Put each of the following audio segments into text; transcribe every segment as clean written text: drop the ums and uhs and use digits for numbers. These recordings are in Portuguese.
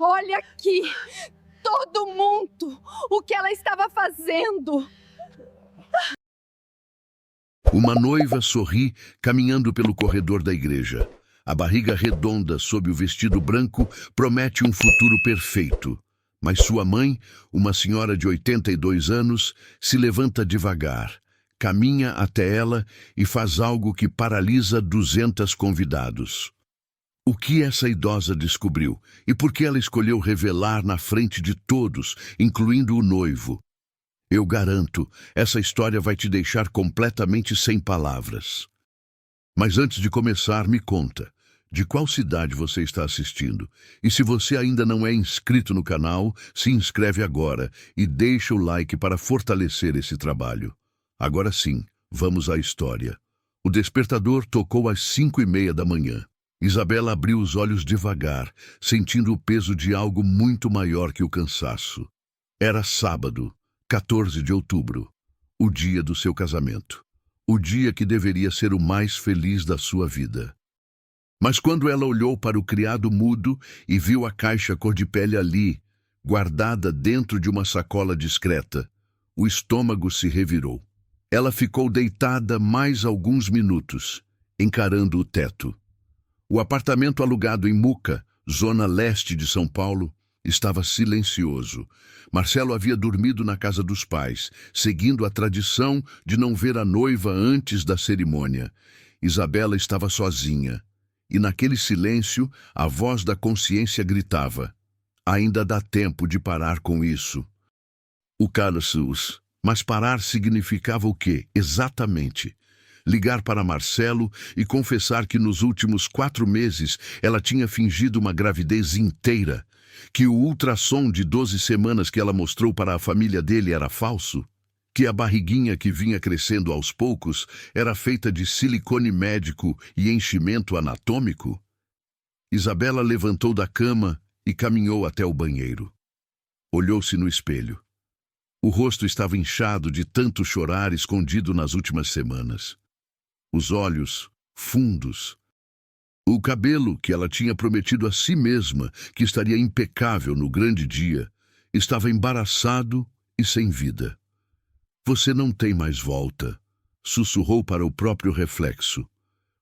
Olha aqui! Todo mundo! O que ela estava fazendo? Uma noiva sorri caminhando pelo corredor da igreja. A barriga redonda sob o vestido branco promete um futuro perfeito. Mas sua mãe, uma senhora de 82 anos, se levanta devagar, caminha até ela e faz algo que paralisa 200 convidados. O que essa idosa descobriu e por que ela escolheu revelar na frente de todos, incluindo o noivo? Eu garanto, essa história vai te deixar completamente sem palavras. Mas antes de começar, me conta, de qual cidade você está assistindo? E se você ainda não é inscrito no canal, se inscreve agora e deixa o like para fortalecer esse trabalho. Agora sim, vamos à história. O despertador tocou às 5:30 da manhã. Isabela abriu os olhos devagar, sentindo o peso de algo muito maior que o cansaço. Era sábado, 14 de outubro, o dia do seu casamento. O dia que deveria ser o mais feliz da sua vida. Mas quando ela olhou para o criado mudo e viu a caixa cor de pele ali, guardada dentro de uma sacola discreta, o estômago se revirou. Ela ficou deitada mais alguns minutos, encarando o teto. O apartamento alugado em Muca, zona leste de São Paulo, estava silencioso. Marcelo havia dormido na casa dos pais, seguindo a tradição de não ver a noiva antes da cerimônia. Isabela estava sozinha, e naquele silêncio a voz da consciência gritava: ainda dá tempo de parar com isso. O casus, mas parar significava o quê, exatamente? Ligar para Marcelo e confessar que nos últimos 4 meses ela tinha fingido uma gravidez inteira, que o ultrassom de 12 semanas que ela mostrou para a família dele era falso, que a barriguinha que vinha crescendo aos poucos era feita de silicone médico e enchimento anatômico? Isabela levantou da cama e caminhou até o banheiro. Olhou-se no espelho. O rosto estava inchado de tanto chorar escondido nas últimas semanas. Os olhos, fundos. O cabelo, que ela tinha prometido a si mesma que estaria impecável no grande dia, estava embaraçado e sem vida. Você não tem mais volta, sussurrou para o próprio reflexo.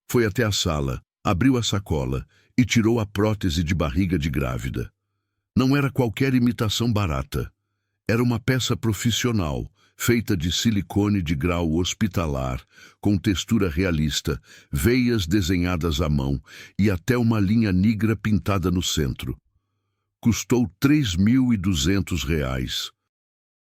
Foi até a sala, abriu a sacola e tirou a prótese de barriga de grávida. Não era qualquer imitação barata. Era uma peça profissional, feita de silicone de grau hospitalar, com textura realista, veias desenhadas à mão e até uma linha negra pintada no centro. Custou R$ 3.200.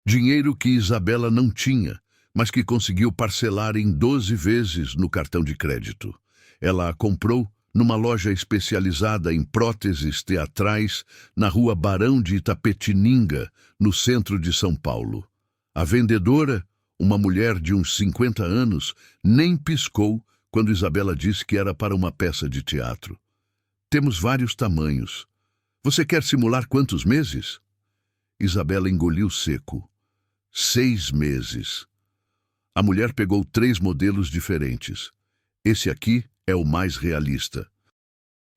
Dinheiro que Isabela não tinha, mas que conseguiu parcelar em 12 vezes no cartão de crédito. Ela a comprou numa loja especializada em próteses teatrais na rua Barão de Itapetininga, no centro de São Paulo. A vendedora, uma mulher de uns 50 anos, nem piscou quando Isabela disse que era para uma peça de teatro. Temos vários tamanhos. Você quer simular quantos meses? Isabela engoliu seco. 6 meses. A mulher pegou 3 modelos diferentes. Esse aqui é o mais realista.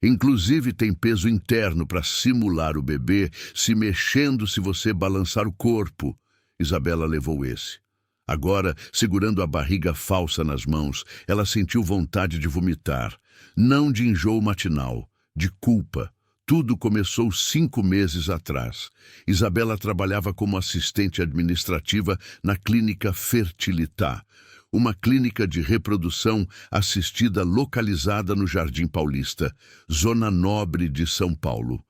Inclusive tem peso interno para simular o bebê se mexendo se você balançar o corpo. Isabela levou esse. Agora, segurando a barriga falsa nas mãos, ela sentiu vontade de vomitar. Não de enjoo matinal, de culpa. Tudo começou 5 meses atrás. Isabela trabalhava como assistente administrativa na clínica Fertilità, uma clínica de reprodução assistida localizada no Jardim Paulista, zona nobre de São Paulo.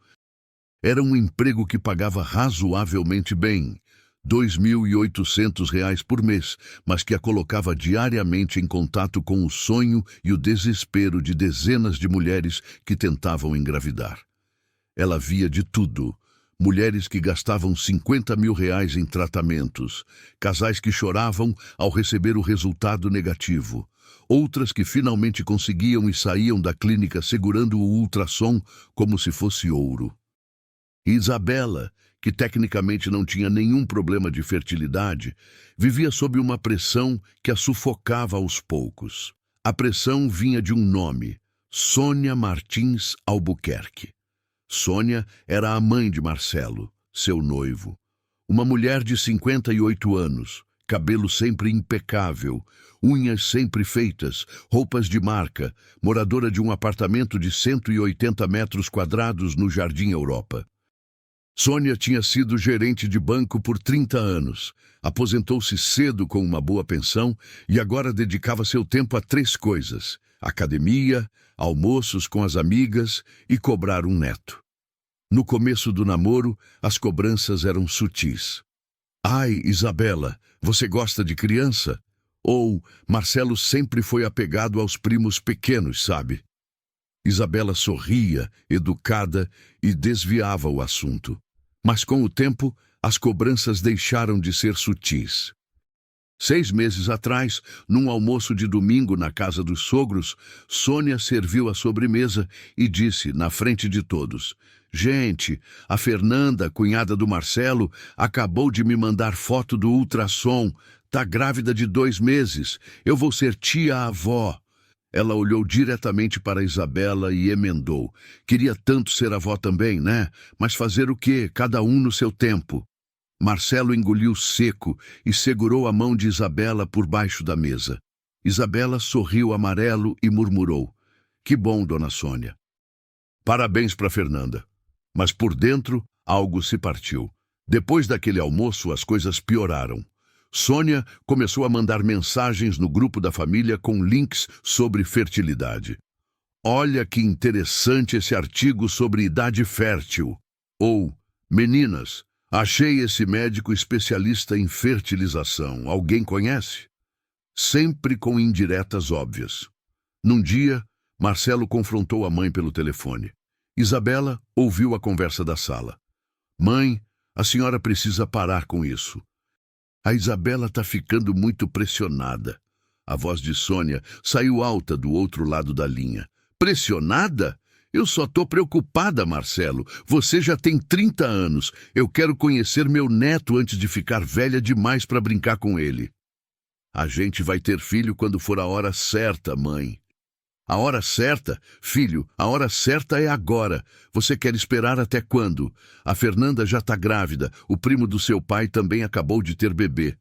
Era um emprego que pagava razoavelmente bem, R$ 2.800 por mês, mas que a colocava diariamente em contato com o sonho e o desespero de dezenas de mulheres que tentavam engravidar. Ela via de tudo. Mulheres que gastavam R$ 50.000 em tratamentos, casais que choravam ao receber o resultado negativo, outras que finalmente conseguiam e saíam da clínica segurando o ultrassom como se fosse ouro. E Isabela, que tecnicamente não tinha nenhum problema de fertilidade, vivia sob uma pressão que a sufocava aos poucos. A pressão vinha de um nome: Sônia Martins Albuquerque. Sônia era a mãe de Marcelo, seu noivo. Uma mulher de 58 anos, cabelo sempre impecável, unhas sempre feitas, roupas de marca, moradora de um apartamento de 180 metros quadrados no Jardim Europa. Sônia tinha sido gerente de banco por 30 anos, aposentou-se cedo com uma boa pensão e agora dedicava seu tempo a 3 coisas: academia, almoços com as amigas e cobrar um neto. No começo do namoro, as cobranças eram sutis. Ai, Isabela, você gosta de criança? Ou Marcelo sempre foi apegado aos primos pequenos, sabe? Isabela sorria, educada, e desviava o assunto. Mas com o tempo, as cobranças deixaram de ser sutis. 6 meses atrás, num almoço de domingo na casa dos sogros, Sônia serviu a sobremesa e disse, na frente de todos: Gente, a Fernanda, cunhada do Marcelo, acabou de me mandar foto do ultrassom. Tá grávida de 2 meses. Eu vou ser tia-avó. Ela olhou diretamente para Isabela e emendou. Queria tanto ser avó também, né? Mas fazer o quê? Cada um no seu tempo. Marcelo engoliu seco e segurou a mão de Isabela por baixo da mesa. Isabela sorriu amarelo e murmurou: Que bom, dona Sônia. Parabéns para Fernanda. Mas por dentro, algo se partiu. Depois daquele almoço, as coisas pioraram. Sônia começou a mandar mensagens no grupo da família com links sobre fertilidade. Olha que interessante esse artigo sobre idade fértil. Ou, meninas, achei esse médico especialista em fertilização. Alguém conhece? Sempre com indiretas óbvias. Num dia, Marcelo confrontou a mãe pelo telefone. Isabela ouviu a conversa da sala. Mãe, a senhora precisa parar com isso. A Isabela está ficando muito pressionada. A voz de Sônia saiu alta do outro lado da linha. Pressionada? Eu só estou preocupada, Marcelo. Você já tem 30 anos. Eu quero conhecer meu neto antes de ficar velha demais para brincar com ele. A gente vai ter filho quando for a hora certa, mãe. A hora certa? Filho, a hora certa é agora. Você quer esperar até quando? A Fernanda já está grávida. O primo do seu pai também acabou de ter bebê.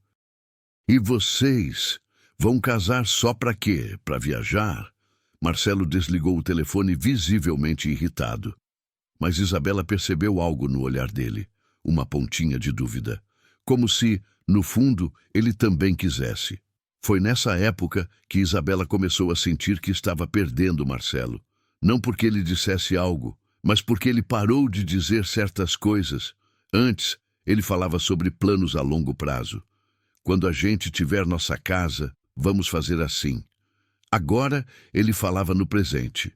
E vocês vão casar só para quê? Para viajar? Marcelo desligou o telefone visivelmente irritado. Mas Isabela percebeu algo no olhar dele. Uma pontinha de dúvida. Como se, no fundo, ele também quisesse. Foi nessa época que Isabela começou a sentir que estava perdendo Marcelo. Não porque ele dissesse algo, mas porque ele parou de dizer certas coisas. Antes, ele falava sobre planos a longo prazo. Quando a gente tiver nossa casa, vamos fazer assim. Agora, ele falava no presente.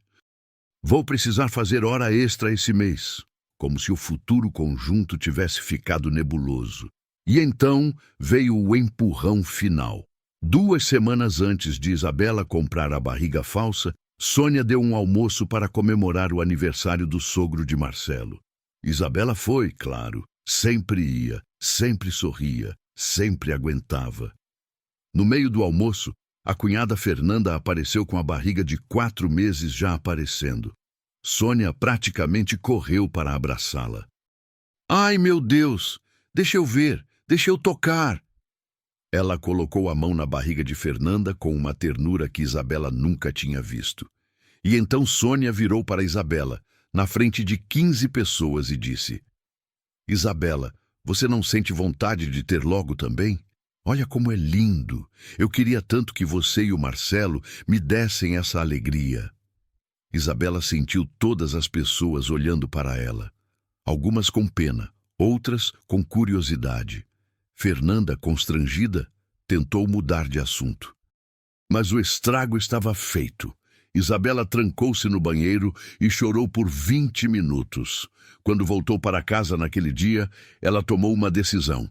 Vou precisar fazer hora extra esse mês. Como se o futuro conjunto tivesse ficado nebuloso. E então veio o empurrão final. 2 semanas antes de Isabela comprar a barriga falsa, Sônia deu um almoço para comemorar o aniversário do sogro de Marcelo. Isabela foi, claro, sempre ia, sempre sorria, sempre aguentava. No meio do almoço, a cunhada Fernanda apareceu com a barriga de 4 meses já aparecendo. Sônia praticamente correu para abraçá-la. Ai, meu Deus! Deixa eu ver, deixa eu tocar! Ela colocou a mão na barriga de Fernanda com uma ternura que Isabela nunca tinha visto. E então Sônia virou para Isabela, na frente de 15 pessoas, e disse: Isabela, você não sente vontade de ter logo também? Olha como é lindo! Eu queria tanto que você e o Marcelo me dessem essa alegria. Isabela sentiu todas as pessoas olhando para ela. Algumas com pena, outras com curiosidade. Fernanda, constrangida, tentou mudar de assunto. Mas o estrago estava feito. Isabela trancou-se no banheiro e chorou por 20 minutos. Quando voltou para casa naquele dia, ela tomou uma decisão.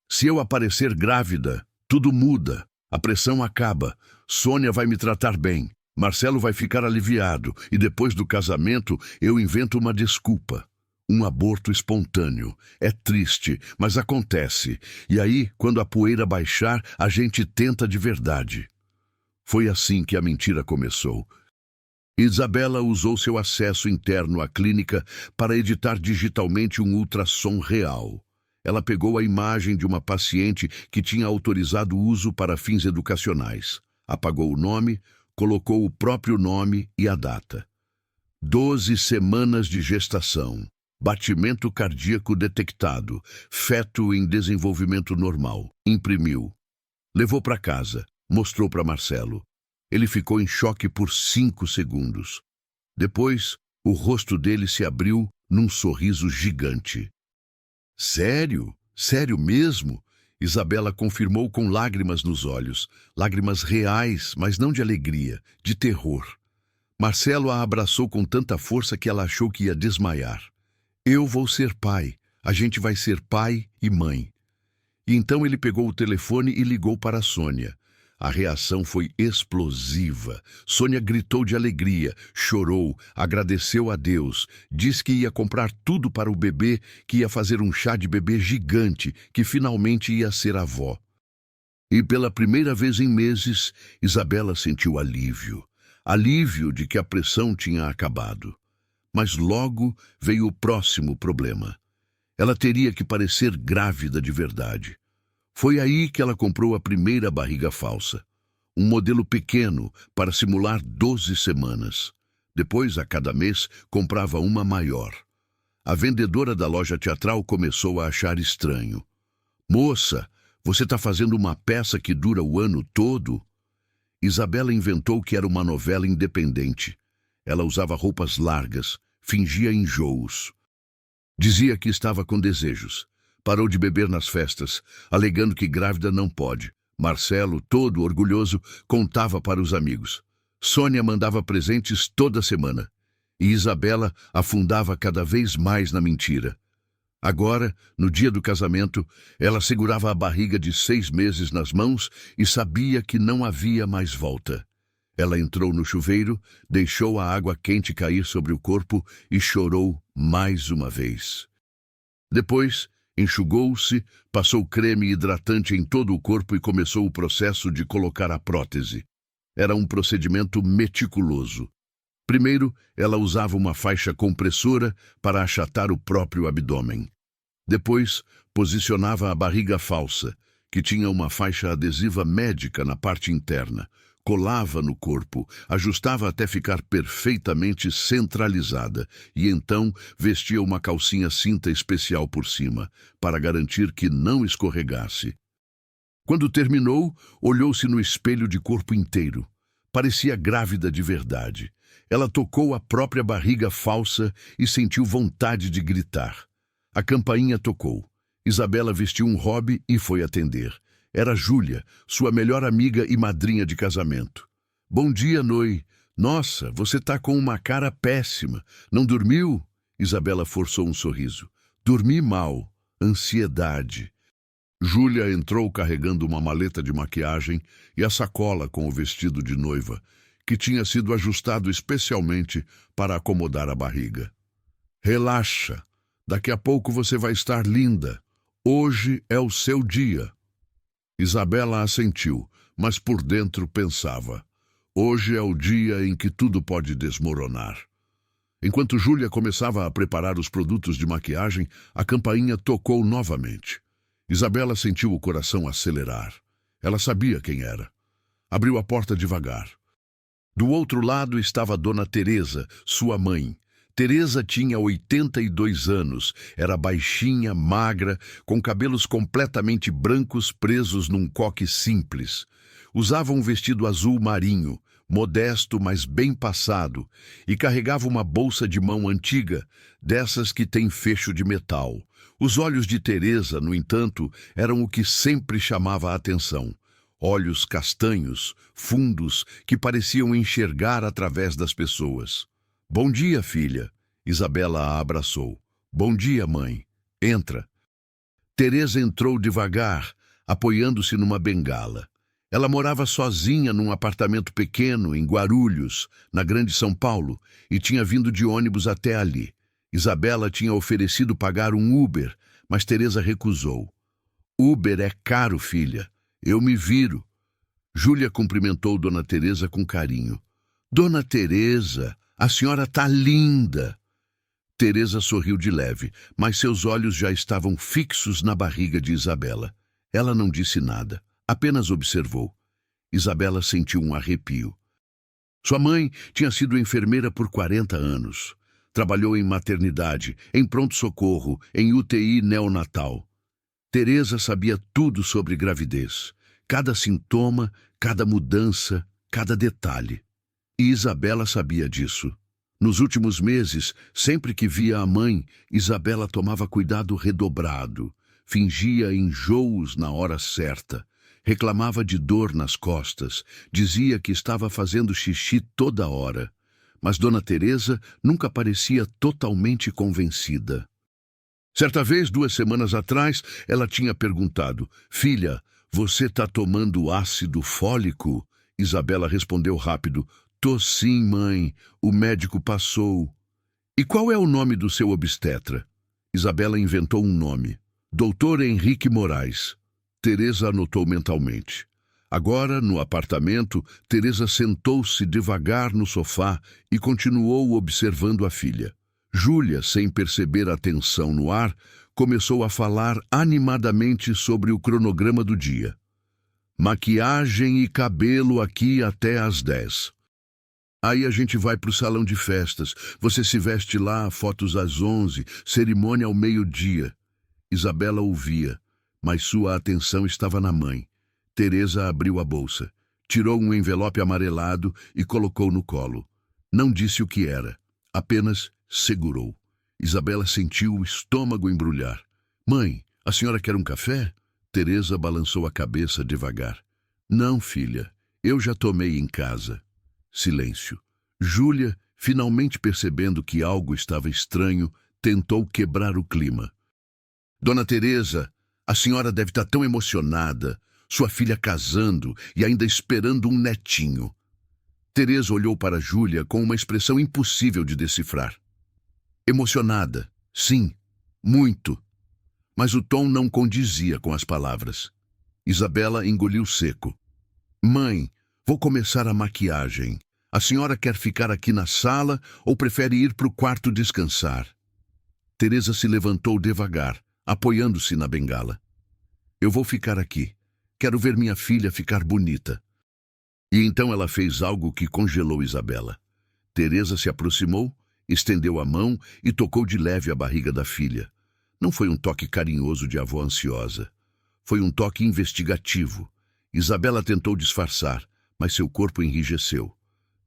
Se eu aparecer grávida, tudo muda. A pressão acaba. Sônia vai me tratar bem. Marcelo vai ficar aliviado. E depois do casamento, eu invento uma desculpa. Um aborto espontâneo. É triste, mas acontece. E aí, quando a poeira baixar, a gente tenta de verdade. Foi assim que a mentira começou. Isabela usou seu acesso interno à clínica para editar digitalmente um ultrassom real. Ela pegou a imagem de uma paciente que tinha autorizado o uso para fins educacionais. Apagou o nome, colocou o próprio nome e a data. 12 semanas de gestação. Batimento cardíaco detectado. Feto em desenvolvimento normal. Imprimiu. Levou para casa. Mostrou para Marcelo. Ele ficou em choque por 5 segundos. Depois, o rosto dele se abriu num sorriso gigante. Sério? Sério mesmo? Isabela confirmou com lágrimas nos olhos. Lágrimas reais, mas não de alegria, de terror. Marcelo a abraçou com tanta força que ela achou que ia desmaiar. Eu vou ser pai. A gente vai ser pai e mãe. E então ele pegou o telefone e ligou para a Sônia. A reação foi explosiva. Sônia gritou de alegria, chorou, agradeceu a Deus, disse que ia comprar tudo para o bebê, que ia fazer um chá de bebê gigante, que finalmente ia ser avó. E pela primeira vez em meses, Isabela sentiu alívio. Alívio de que a pressão tinha acabado. Mas logo veio o próximo problema. Ela teria que parecer grávida de verdade. Foi aí que ela comprou a primeira barriga falsa. Um modelo pequeno para simular 12 semanas. Depois, a cada mês, comprava uma maior. A vendedora da loja teatral começou a achar estranho. Moça, você está fazendo uma peça que dura o ano todo? Isabela inventou que era uma novela independente. Ela usava roupas largas, fingia enjoos. Dizia que estava com desejos. Parou de beber nas festas, alegando que grávida não pode. Marcelo, todo orgulhoso, contava para os amigos. Sônia mandava presentes toda semana. E Isabela afundava cada vez mais na mentira. Agora, no dia do casamento, ela segurava a barriga de 6 meses nas mãos e sabia que não havia mais volta. Ela entrou no chuveiro, deixou a água quente cair sobre o corpo e chorou mais uma vez. Depois, enxugou-se, passou creme hidratante em todo o corpo e começou o processo de colocar a prótese. Era um procedimento meticuloso. Primeiro, ela usava uma faixa compressora para achatar o próprio abdômen. Depois, posicionava a barriga falsa, que tinha uma faixa adesiva médica na parte interna. Colava no corpo, ajustava até ficar perfeitamente centralizada e então vestia uma calcinha cinta especial por cima, para garantir que não escorregasse. Quando terminou, olhou-se no espelho de corpo inteiro. Parecia grávida de verdade. Ela tocou a própria barriga falsa e sentiu vontade de gritar. A campainha tocou. Isabela vestiu um hobby e foi atender. Era Júlia, sua melhor amiga e madrinha de casamento. Bom dia, Noi. Nossa, você tá com uma cara péssima. Não dormiu? Isabela forçou um sorriso. Dormi mal. Ansiedade. Júlia entrou carregando uma maleta de maquiagem e a sacola com o vestido de noiva, que tinha sido ajustado especialmente para acomodar a barriga. Relaxa. Daqui a pouco você vai estar linda. Hoje é o seu dia. Isabela assentiu, mas por dentro pensava. Hoje é o dia em que tudo pode desmoronar. Enquanto Júlia começava a preparar os produtos de maquiagem, a campainha tocou novamente. Isabela sentiu o coração acelerar. Ela sabia quem era. Abriu a porta devagar. Do outro lado estava Dona Teresa, sua mãe. Teresa tinha 82 anos, era baixinha, magra, com cabelos completamente brancos presos num coque simples. Usava um vestido azul marinho, modesto, mas bem passado, e carregava uma bolsa de mão antiga, dessas que tem fecho de metal. Os olhos de Teresa, no entanto, eram o que sempre chamava a atenção. Olhos castanhos, fundos, que pareciam enxergar através das pessoas. Bom dia, filha. Isabela a abraçou. Bom dia, mãe. Entra. Teresa entrou devagar, apoiando-se numa bengala. Ela morava sozinha num apartamento pequeno, em Guarulhos, na Grande São Paulo, e tinha vindo de ônibus até ali. Isabela tinha oferecido pagar um Uber, mas Teresa recusou. Uber é caro, filha. Eu me viro. Júlia cumprimentou Dona Teresa com carinho. Dona Teresa, a senhora tá linda. Teresa sorriu de leve, mas seus olhos já estavam fixos na barriga de Isabela. Ela não disse nada, apenas observou. Isabela sentiu um arrepio. Sua mãe tinha sido enfermeira por 40 anos. Trabalhou em maternidade, em pronto-socorro, em UTI neonatal. Teresa sabia tudo sobre gravidez. Cada sintoma, cada mudança, cada detalhe. E Isabela sabia disso. Nos últimos meses, sempre que via a mãe, Isabela tomava cuidado redobrado, fingia enjoos na hora certa, reclamava de dor nas costas, dizia que estava fazendo xixi toda hora. Mas Dona Teresa nunca parecia totalmente convencida. Certa vez, 2 semanas atrás, ela tinha perguntado: "Filha, você tá tomando ácido fólico?" Isabela respondeu rápido: "Tô sim, mãe. O médico passou." "E qual é o nome do seu obstetra?" Isabela inventou um nome: Doutor Henrique Moraes. Teresa anotou mentalmente. Agora, no apartamento, Teresa sentou-se devagar no sofá e continuou observando a filha. Júlia, sem perceber a tensão no ar, começou a falar animadamente sobre o cronograma do dia. "Maquiagem e cabelo aqui até às 10. Aí a gente vai para o salão de festas. Você se veste lá, fotos às 11, cerimônia ao meio-dia." Isabela ouvia, mas sua atenção estava na mãe. Teresa abriu a bolsa, tirou um envelope amarelado e colocou no colo. Não disse o que era, apenas segurou. Isabela sentiu o estômago embrulhar. "Mãe, a senhora quer um café?" Teresa balançou a cabeça devagar. "Não, filha, eu já tomei em casa." Silêncio. Júlia, finalmente percebendo que algo estava estranho, tentou quebrar o clima. "Dona Teresa, a senhora deve estar tão emocionada. Sua filha casando e ainda esperando um netinho." Teresa olhou para Júlia com uma expressão impossível de decifrar. Emocionada, sim, muito. Mas o tom não condizia com as palavras. Isabela engoliu seco. "Mãe, vou começar a maquiagem. A senhora quer ficar aqui na sala ou prefere ir para o quarto descansar?" Teresa se levantou devagar, apoiando-se na bengala. "Eu vou ficar aqui. Quero ver minha filha ficar bonita." E então ela fez algo que congelou Isabela. Teresa se aproximou, estendeu a mão e tocou de leve a barriga da filha. Não foi um toque carinhoso de avó ansiosa. Foi um toque investigativo. Isabela tentou disfarçar, mas seu corpo enrijeceu.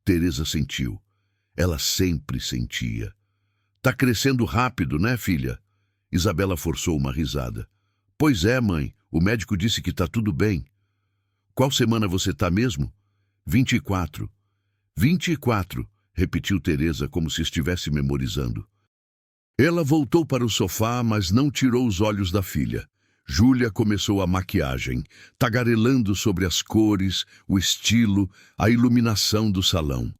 Teresa sentiu. Ela sempre sentia. "Tá crescendo rápido, né, filha?" Isabela forçou uma risada. "Pois é, mãe. O médico disse que tá tudo bem." "Qual semana você tá mesmo?" 24. 24, repetiu Teresa como se estivesse memorizando. Ela voltou para o sofá, mas não tirou os olhos da filha. Júlia começou a maquiagem, tagarelando sobre as cores, o estilo, a iluminação do salão.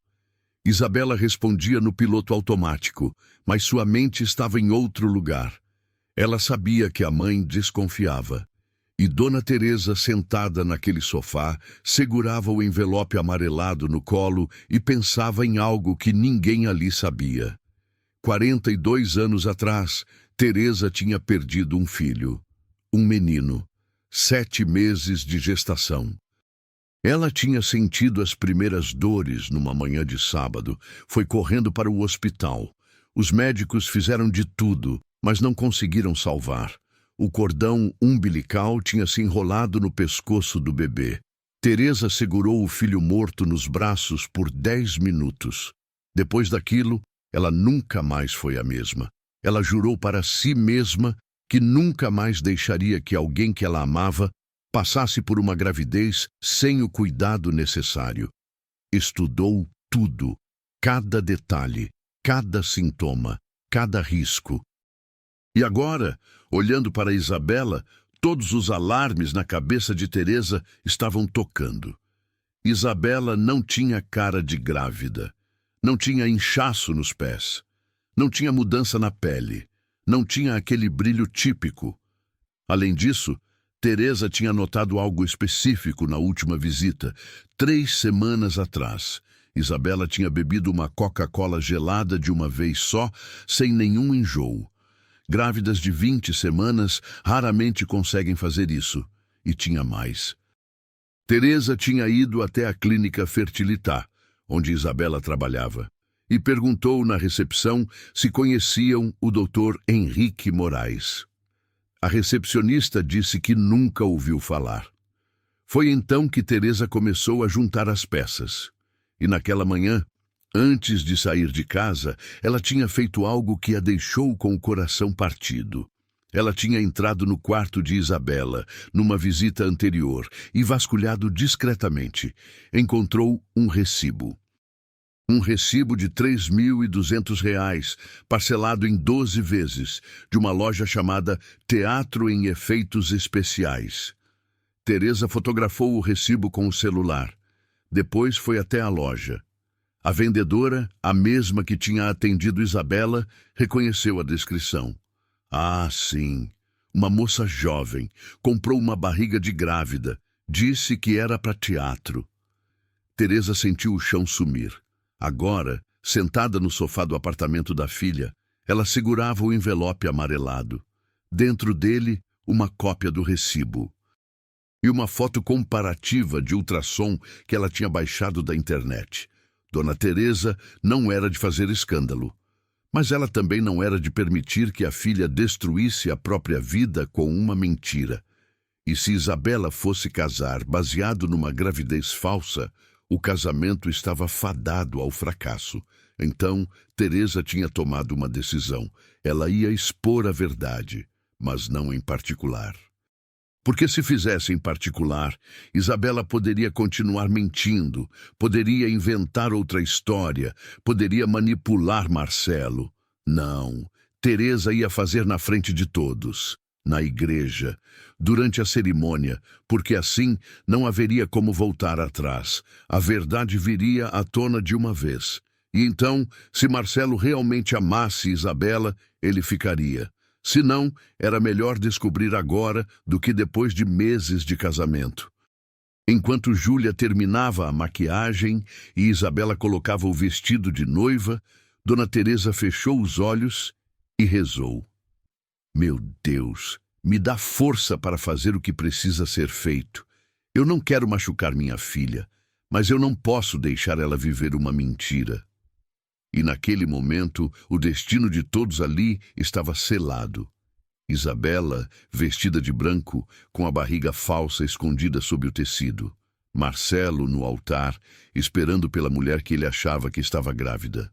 Isabela respondia no piloto automático, mas sua mente estava em outro lugar. Ela sabia que a mãe desconfiava. E Dona Teresa, sentada naquele sofá, segurava o envelope amarelado no colo e pensava em algo que ninguém ali sabia. 42 anos atrás, Teresa tinha perdido um filho. Um menino. 7 meses de gestação. Ela tinha sentido as primeiras dores numa manhã de sábado. Foi correndo para o hospital. Os médicos fizeram de tudo, mas não conseguiram salvar. O cordão umbilical tinha se enrolado no pescoço do bebê. Teresa segurou o filho morto nos braços por 10 minutos. Depois daquilo, ela nunca mais foi a mesma. Ela jurou para si mesma que nunca mais deixaria que alguém que ela amava passasse por uma gravidez sem o cuidado necessário. Estudou tudo, cada detalhe, cada sintoma, cada risco. E agora, olhando para Isabela, todos os alarmes na cabeça de Teresa estavam tocando. Isabela não tinha cara de grávida, não tinha inchaço nos pés, não tinha mudança na pele, não tinha aquele brilho típico. Além disso, Teresa tinha notado algo específico na última visita, 3 semanas atrás. Isabela tinha bebido uma Coca-Cola gelada de uma vez só, sem nenhum enjoo. Grávidas de 20 semanas raramente conseguem fazer isso. E tinha mais. Teresa tinha ido até a clínica Fertilità, onde Isabela trabalhava, e perguntou na recepção se conheciam o Dr. Henrique Moraes. A recepcionista disse que nunca ouviu falar. Foi então que Teresa começou a juntar as peças. E naquela manhã, antes de sair de casa, ela tinha feito algo que a deixou com o coração partido. Ela tinha entrado no quarto de Isabela, numa visita anterior, e vasculhado discretamente. Encontrou um recibo. Um recibo de R$ 3.200, parcelado em 12 vezes, de uma loja chamada Teatro em Efeitos Especiais. Teresa fotografou o recibo com o celular. Depois foi até a loja. A vendedora, a mesma que tinha atendido Isabela, reconheceu a descrição. Ah, sim. Uma moça jovem. Comprou uma barriga de grávida. Disse que era para teatro. Teresa sentiu o chão sumir. Agora, sentada no sofá do apartamento da filha, ela segurava o envelope amarelado. Dentro dele, uma cópia do recibo. E uma foto comparativa de ultrassom que ela tinha baixado da internet. Dona Teresa não era de fazer escândalo. Mas ela também não era de permitir que a filha destruísse a própria vida com uma mentira. E se Isabela fosse casar baseado numa gravidez falsa, o casamento estava fadado ao fracasso. Então, Teresa tinha tomado uma decisão. Ela ia expor a verdade, mas não em particular. Porque se fizesse em particular, Isabela poderia continuar mentindo, poderia inventar outra história, poderia manipular Marcelo. Não, Teresa ia fazer na frente de todos, na igreja, durante a cerimônia, porque assim não haveria como voltar atrás. A verdade viria à tona de uma vez. E então, se Marcelo realmente amasse Isabela, ele ficaria. Se não, era melhor descobrir agora do que depois de meses de casamento. Enquanto Júlia terminava a maquiagem e Isabela colocava o vestido de noiva, Dona Teresa fechou os olhos e rezou. Meu Deus, me dá força para fazer o que precisa ser feito. Eu não quero machucar minha filha, mas eu não posso deixar ela viver uma mentira. E naquele momento, o destino de todos ali estava selado. Isabela, vestida de branco, com a barriga falsa escondida sob o tecido. Marcelo, no altar, esperando pela mulher que ele achava que estava grávida.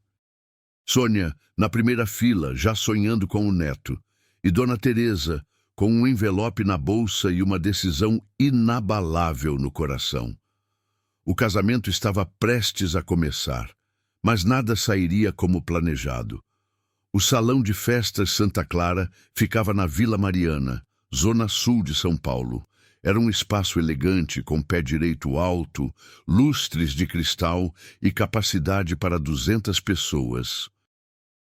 Sônia, na primeira fila, já sonhando com o neto. E Dona Teresa, com um envelope na bolsa e uma decisão inabalável no coração. O casamento estava prestes a começar. Mas nada sairia como planejado. O Salão de Festas Santa Clara ficava na Vila Mariana, zona sul de São Paulo. Era um espaço elegante, com pé direito alto, lustres de cristal e capacidade para 200 pessoas.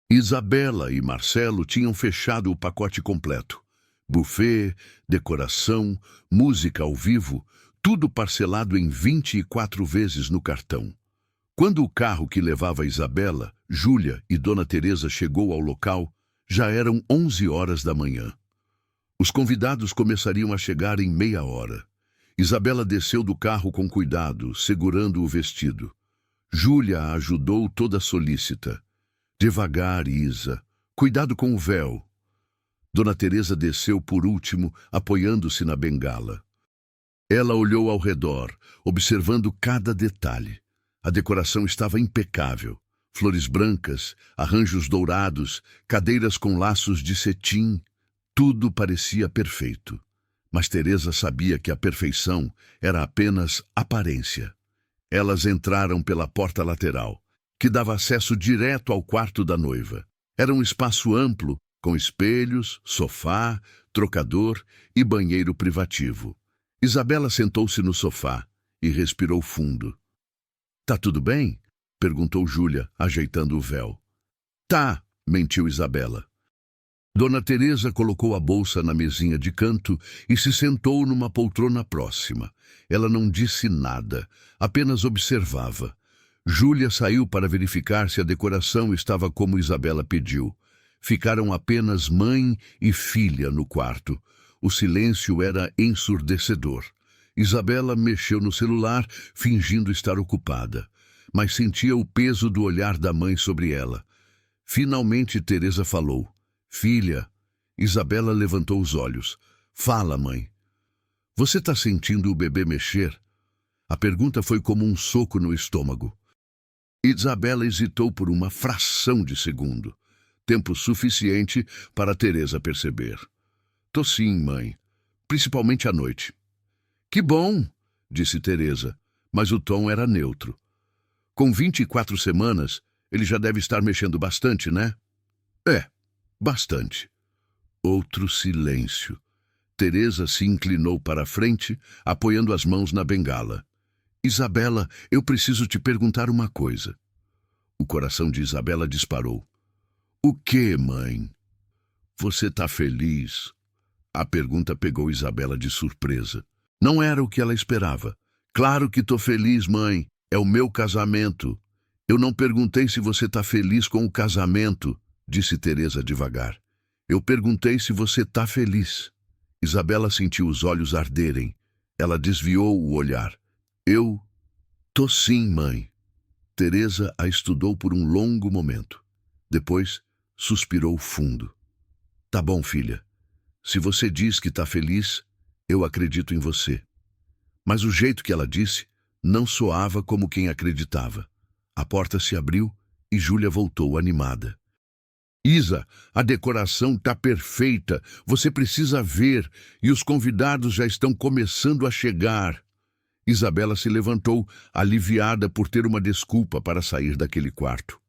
Isabela e Marcelo tinham fechado o pacote completo. Buffet, decoração, música ao vivo, tudo parcelado em 24 vezes no cartão. Quando o carro que levava Isabela, Júlia e Dona Teresa chegou ao local, já eram 11 horas da manhã. Os convidados começariam a chegar em meia hora. Isabela desceu do carro com cuidado, segurando o vestido. Júlia a ajudou toda solícita. Devagar, Isa. Cuidado com o véu. Dona Teresa desceu por último, apoiando-se na bengala. Ela olhou ao redor, observando cada detalhe. A decoração estava impecável. Flores brancas, arranjos dourados, cadeiras com laços de cetim. Tudo parecia perfeito. Mas Teresa sabia que a perfeição era apenas aparência. Elas entraram pela porta lateral, que dava acesso direto ao quarto da noiva. Era um espaço amplo, com espelhos, sofá, trocador e banheiro privativo. Isabela sentou-se no sofá e respirou fundo. "Tá tudo bem?" perguntou Júlia, ajeitando o véu. "Tá", mentiu Isabela. Dona Teresa colocou a bolsa na mesinha de canto e se sentou numa poltrona próxima. Ela não disse nada, apenas observava. Júlia saiu para verificar se a decoração estava como Isabela pediu. Ficaram apenas mãe e filha no quarto. O silêncio era ensurdecedor. Isabela mexeu no celular, fingindo estar ocupada, mas sentia o peso do olhar da mãe sobre ela. Finalmente Teresa falou. Filha. Isabela levantou os olhos. Fala, mãe. Você está sentindo o bebê mexer? A pergunta foi como um soco no estômago. Isabela hesitou por uma fração de segundo. Tempo suficiente para Teresa perceber. Tô sim, mãe. Principalmente à noite. Que bom, disse Teresa, mas o tom era neutro. Com 24 semanas, ele já deve estar mexendo bastante, né? É, bastante. Outro silêncio. Teresa se inclinou para a frente, apoiando as mãos na bengala. Isabela, eu preciso te perguntar uma coisa. O coração de Isabela disparou. O quê, mãe? Você tá feliz? A pergunta pegou Isabela de surpresa. Não era o que ela esperava. Claro que tô feliz, mãe. É o meu casamento. Eu não perguntei se você tá feliz com o casamento, disse Teresa devagar. Eu perguntei se você tá feliz. Isabela sentiu os olhos arderem. Ela desviou o olhar. Eu tô sim, mãe. Teresa a estudou por um longo momento. Depois, suspirou fundo. Tá bom, filha. Se você diz que tá feliz, eu acredito em você. Mas o jeito que ela disse não soava como quem acreditava. A porta se abriu e Júlia voltou animada. Isa, a decoração tá perfeita. Você precisa ver e os convidados já estão começando a chegar. Isabela se levantou, aliviada por ter uma desculpa para sair daquele quarto.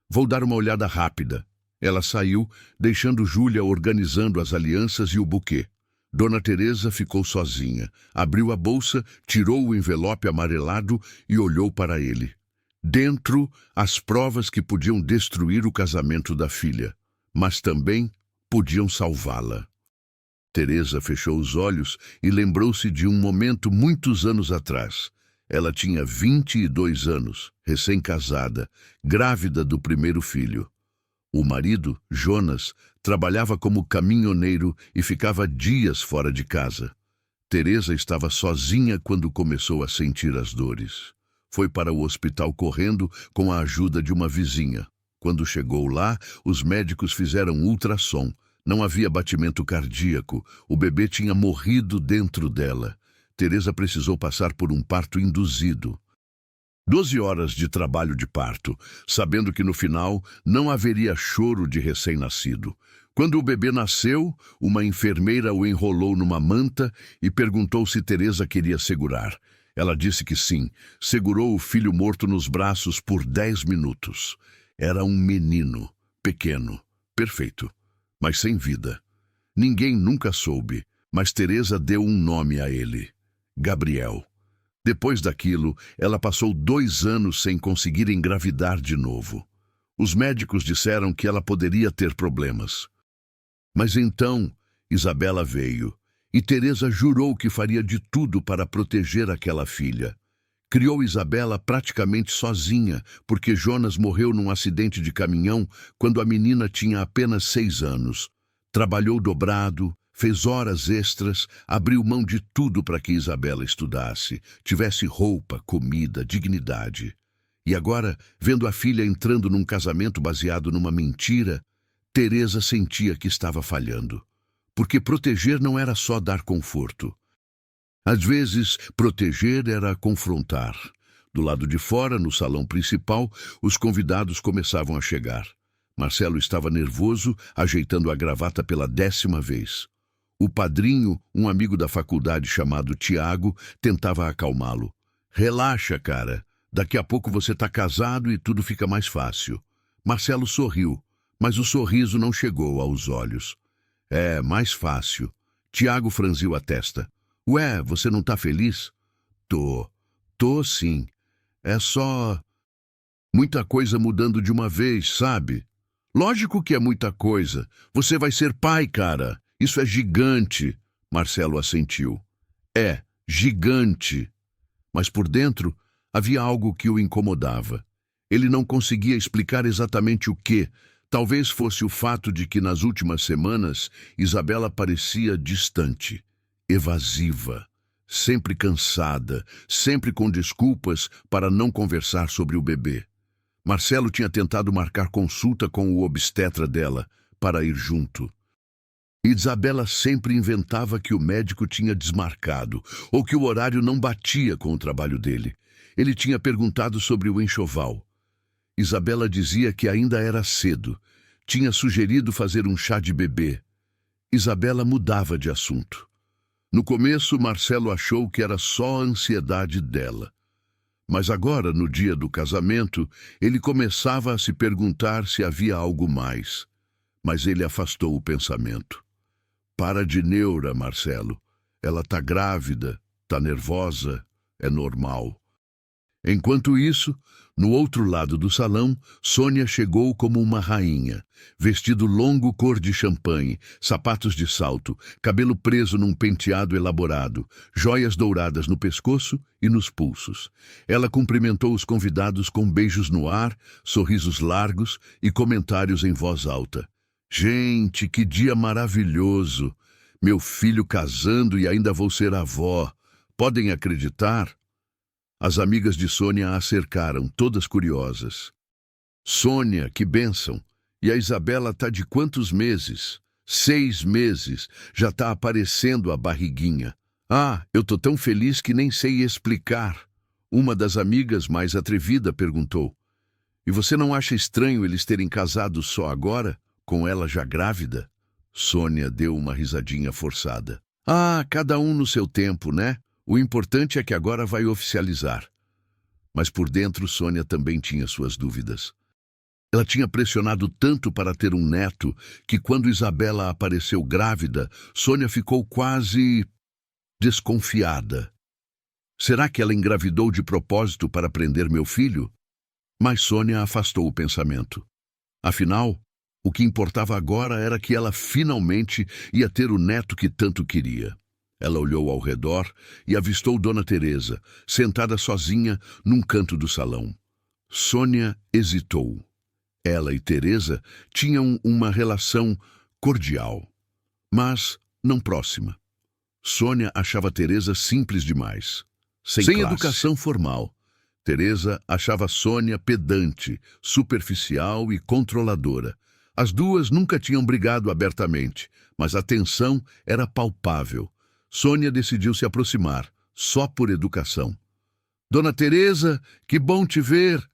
Vou dar uma olhada rápida. Ela saiu, deixando Júlia organizando as alianças e o buquê. Dona Teresa ficou sozinha. Abriu a bolsa, tirou o envelope amarelado e olhou para ele. Dentro, as provas que podiam destruir o casamento da filha, mas também podiam salvá-la. Teresa fechou os olhos e lembrou-se de um momento muitos anos atrás. Ela tinha 22 anos, recém-casada, grávida do primeiro filho. O marido, Jonas, trabalhava como caminhoneiro e ficava dias fora de casa. Teresa estava sozinha quando começou a sentir as dores. Foi para o hospital correndo com a ajuda de uma vizinha. Quando chegou lá, os médicos fizeram ultrassom. Não havia batimento cardíaco. O bebê tinha morrido dentro dela. Teresa precisou passar por um parto induzido. 12 horas de trabalho de parto, sabendo que no final não haveria choro de recém-nascido. Quando o bebê nasceu, uma enfermeira o enrolou numa manta e perguntou se Teresa queria segurar. Ela disse que sim. Segurou o filho morto nos braços por 10 minutos. Era um menino, pequeno, perfeito, mas sem vida. Ninguém nunca soube, mas Teresa deu um nome a ele: Gabriel. Depois daquilo, ela passou 2 anos sem conseguir engravidar de novo. Os médicos disseram que ela poderia ter problemas. Mas então, Isabela veio, e Teresa jurou que faria de tudo para proteger aquela filha. Criou Isabela praticamente sozinha, porque Jonas morreu num acidente de caminhão quando a menina tinha apenas 6 anos. Trabalhou dobrado, fez horas extras, abriu mão de tudo para que Isabela estudasse, tivesse roupa, comida, dignidade. E agora, vendo a filha entrando num casamento baseado numa mentira, Teresa sentia que estava falhando. Porque proteger não era só dar conforto. Às vezes, proteger era confrontar. Do lado de fora, no salão principal, os convidados começavam a chegar. Marcelo estava nervoso, ajeitando a gravata pela 10ª vez. O padrinho, um amigo da faculdade chamado Tiago, tentava acalmá-lo. Relaxa, cara. Daqui a pouco você está casado e tudo fica mais fácil. Marcelo sorriu, mas o sorriso não chegou aos olhos. É, mais fácil. Tiago franziu a testa. Ué, você não tá feliz? Tô sim. É só muita coisa mudando de uma vez, sabe? Lógico que é muita coisa. Você vai ser pai, cara. Isso é gigante. Marcelo assentiu. É, gigante. Mas por dentro, Havia algo que o incomodava. Ele não conseguia explicar exatamente o que. Talvez fosse o fato de que nas últimas semanas Isabela parecia distante, evasiva, sempre cansada, sempre com desculpas para não conversar sobre o bebê. Marcelo tinha tentado marcar consulta com o obstetra dela para ir junto. Isabela sempre inventava que o médico tinha desmarcado ou que o horário não batia com o trabalho dele. Ele tinha perguntado sobre o enxoval. Isabela dizia que ainda era cedo. Tinha sugerido fazer um chá de bebê. Isabela mudava de assunto. No começo, Marcelo achou que era só a ansiedade dela. Mas agora, no dia do casamento, ele começava a se perguntar se havia algo mais. Mas ele afastou o pensamento. Para de neura, Marcelo. Ela tá grávida, tá nervosa, é normal. Enquanto isso, no outro lado do salão, Sônia chegou como uma rainha. Vestido longo cor de champanhe, sapatos de salto, cabelo preso num penteado elaborado, joias douradas no pescoço e nos pulsos. Ela cumprimentou os convidados com beijos no ar, sorrisos largos e comentários em voz alta. Gente, que dia maravilhoso! Meu filho casando e ainda vou ser avó. Podem acreditar? As amigas de Sônia a cercaram, todas curiosas. Sônia, que bênção! E a Isabela tá de quantos meses? 6 meses. Já tá aparecendo a barriguinha. Ah, eu tô tão feliz que nem sei explicar. Uma das amigas mais atrevida perguntou. E você não acha estranho eles terem casado só agora? Com ela já grávida? Sônia deu uma risadinha forçada. Ah, cada um no seu tempo, né? O importante é que agora vai oficializar. Mas por dentro, Sônia também tinha suas dúvidas. Ela tinha pressionado tanto para ter um neto que quando Isabela apareceu grávida, Sônia ficou quase desconfiada. Será que ela engravidou de propósito para prender meu filho? Mas Sônia afastou o pensamento. Afinal, o que importava agora era que ela finalmente ia ter o neto que tanto queria. Ela olhou ao redor e avistou Dona Teresa, sentada sozinha num canto do salão. Sônia hesitou. Ela e Teresa tinham uma relação cordial, mas não próxima. Sônia achava Teresa simples demais, sem educação formal. Teresa achava Sônia pedante, superficial e controladora. As duas nunca tinham brigado abertamente, mas a tensão era palpável. Sônia decidiu se aproximar, só por educação. Dona Teresa, que bom te ver!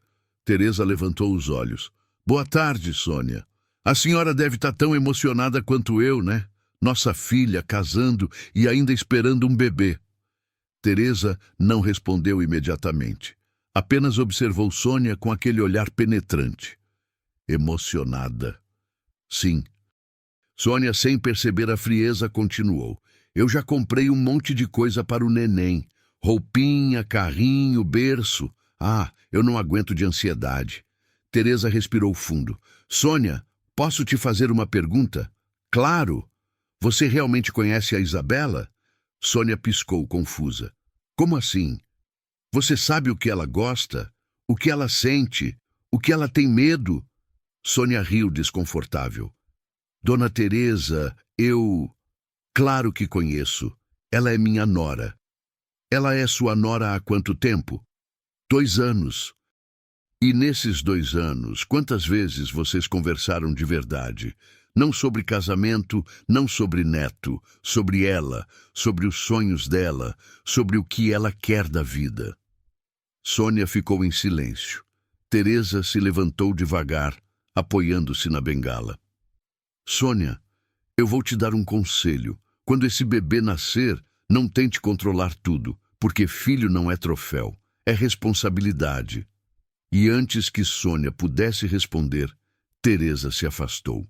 Teresa levantou os olhos. Boa tarde, Sônia. A senhora deve estar tão emocionada quanto eu, né? Nossa filha casando e ainda esperando um bebê. Teresa não respondeu imediatamente. Apenas observou Sônia com aquele olhar penetrante. Emocionada. Sim. Sônia, sem perceber a frieza, continuou. Eu já comprei um monte de coisa para o neném. Roupinha, carrinho, berço. Ah, eu não aguento de ansiedade. Teresa respirou fundo. Sônia, posso te fazer uma pergunta? Claro. Você realmente conhece a Isabela? Sônia piscou, confusa. Como assim? Você sabe o que ela gosta? O que ela sente? O que ela tem medo? Sônia riu desconfortável. Dona Teresa, eu... Claro que conheço. Ela é minha nora. Ela é sua nora há quanto tempo? 2 anos. E nesses 2 anos, quantas vezes vocês conversaram de verdade? Não sobre casamento, não sobre neto, sobre ela, sobre os sonhos dela, sobre o que ela quer da vida. Sônia ficou em silêncio. Teresa se levantou devagar, apoiando-se na bengala. Sônia, eu vou te dar um conselho. Quando esse bebê nascer, não tente controlar tudo, porque filho não é troféu, é responsabilidade. E antes que Sônia pudesse responder, Teresa se afastou.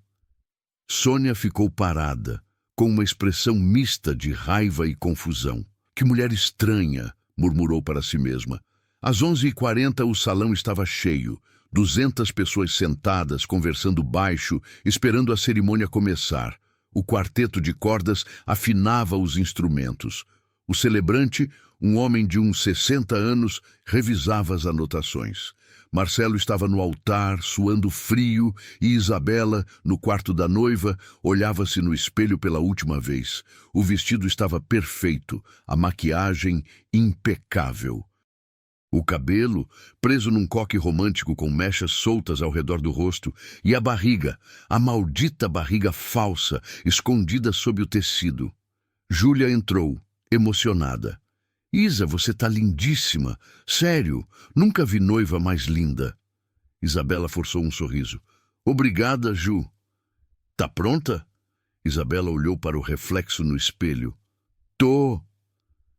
Sônia ficou parada, com uma expressão mista de raiva e confusão. Que mulher estranha, murmurou para si mesma. Às 11h40 o salão estava cheio, 200 pessoas sentadas, conversando baixo, esperando a cerimônia começar. O quarteto de cordas afinava os instrumentos. O celebrante, Um homem de uns 60 anos revisava as anotações. Marcelo estava no altar, suando frio, e Isabela, no quarto da noiva, olhava-se no espelho pela última vez. O vestido estava perfeito, a maquiagem impecável. O cabelo, preso num coque romântico com mechas soltas ao redor do rosto, e a barriga, a maldita barriga falsa, escondida sob o tecido. Júlia entrou, emocionada. Isa, você tá lindíssima. Sério, nunca vi noiva mais linda. Isabela forçou um sorriso. Obrigada, Ju. Tá pronta? Isabela olhou para o reflexo no espelho. Tô.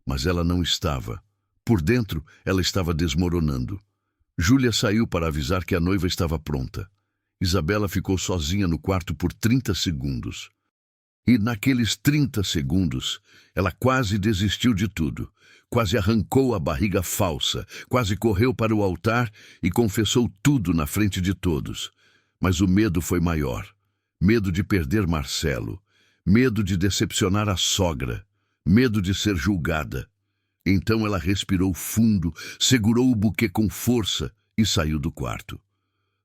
Mas ela não estava. Por dentro, ela estava desmoronando. Júlia saiu para avisar que a noiva estava pronta. Isabela ficou sozinha no quarto por 30 segundos. E naqueles 30 segundos, ela quase desistiu de tudo. Quase arrancou a barriga falsa, quase correu para o altar e confessou tudo na frente de todos. Mas o medo foi maior. Medo de perder Marcelo. Medo de decepcionar a sogra. Medo de ser julgada. Então ela respirou fundo, segurou o buquê com força e saiu do quarto.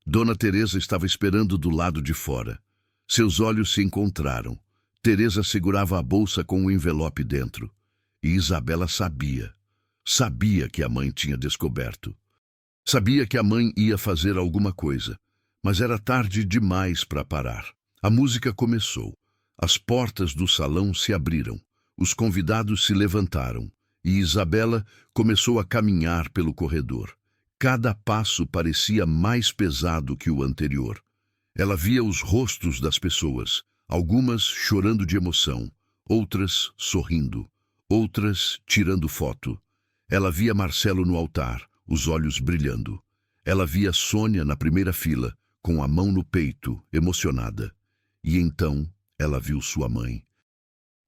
Dona Teresa estava esperando do lado de fora. Seus olhos se encontraram. Teresa segurava a bolsa com o envelope dentro. E Isabela sabia. Sabia que a mãe tinha descoberto. Sabia que a mãe ia fazer alguma coisa. Mas era tarde demais para parar. A música começou. As portas do salão se abriram. Os convidados se levantaram. E Isabela começou a caminhar pelo corredor. Cada passo parecia mais pesado que o anterior. Ela via os rostos das pessoas, algumas chorando de emoção, outras sorrindo, outras tirando foto. Ela via Marcelo no altar, os olhos brilhando. Ela via Sônia na primeira fila, com a mão no peito, emocionada. E então ela viu sua mãe.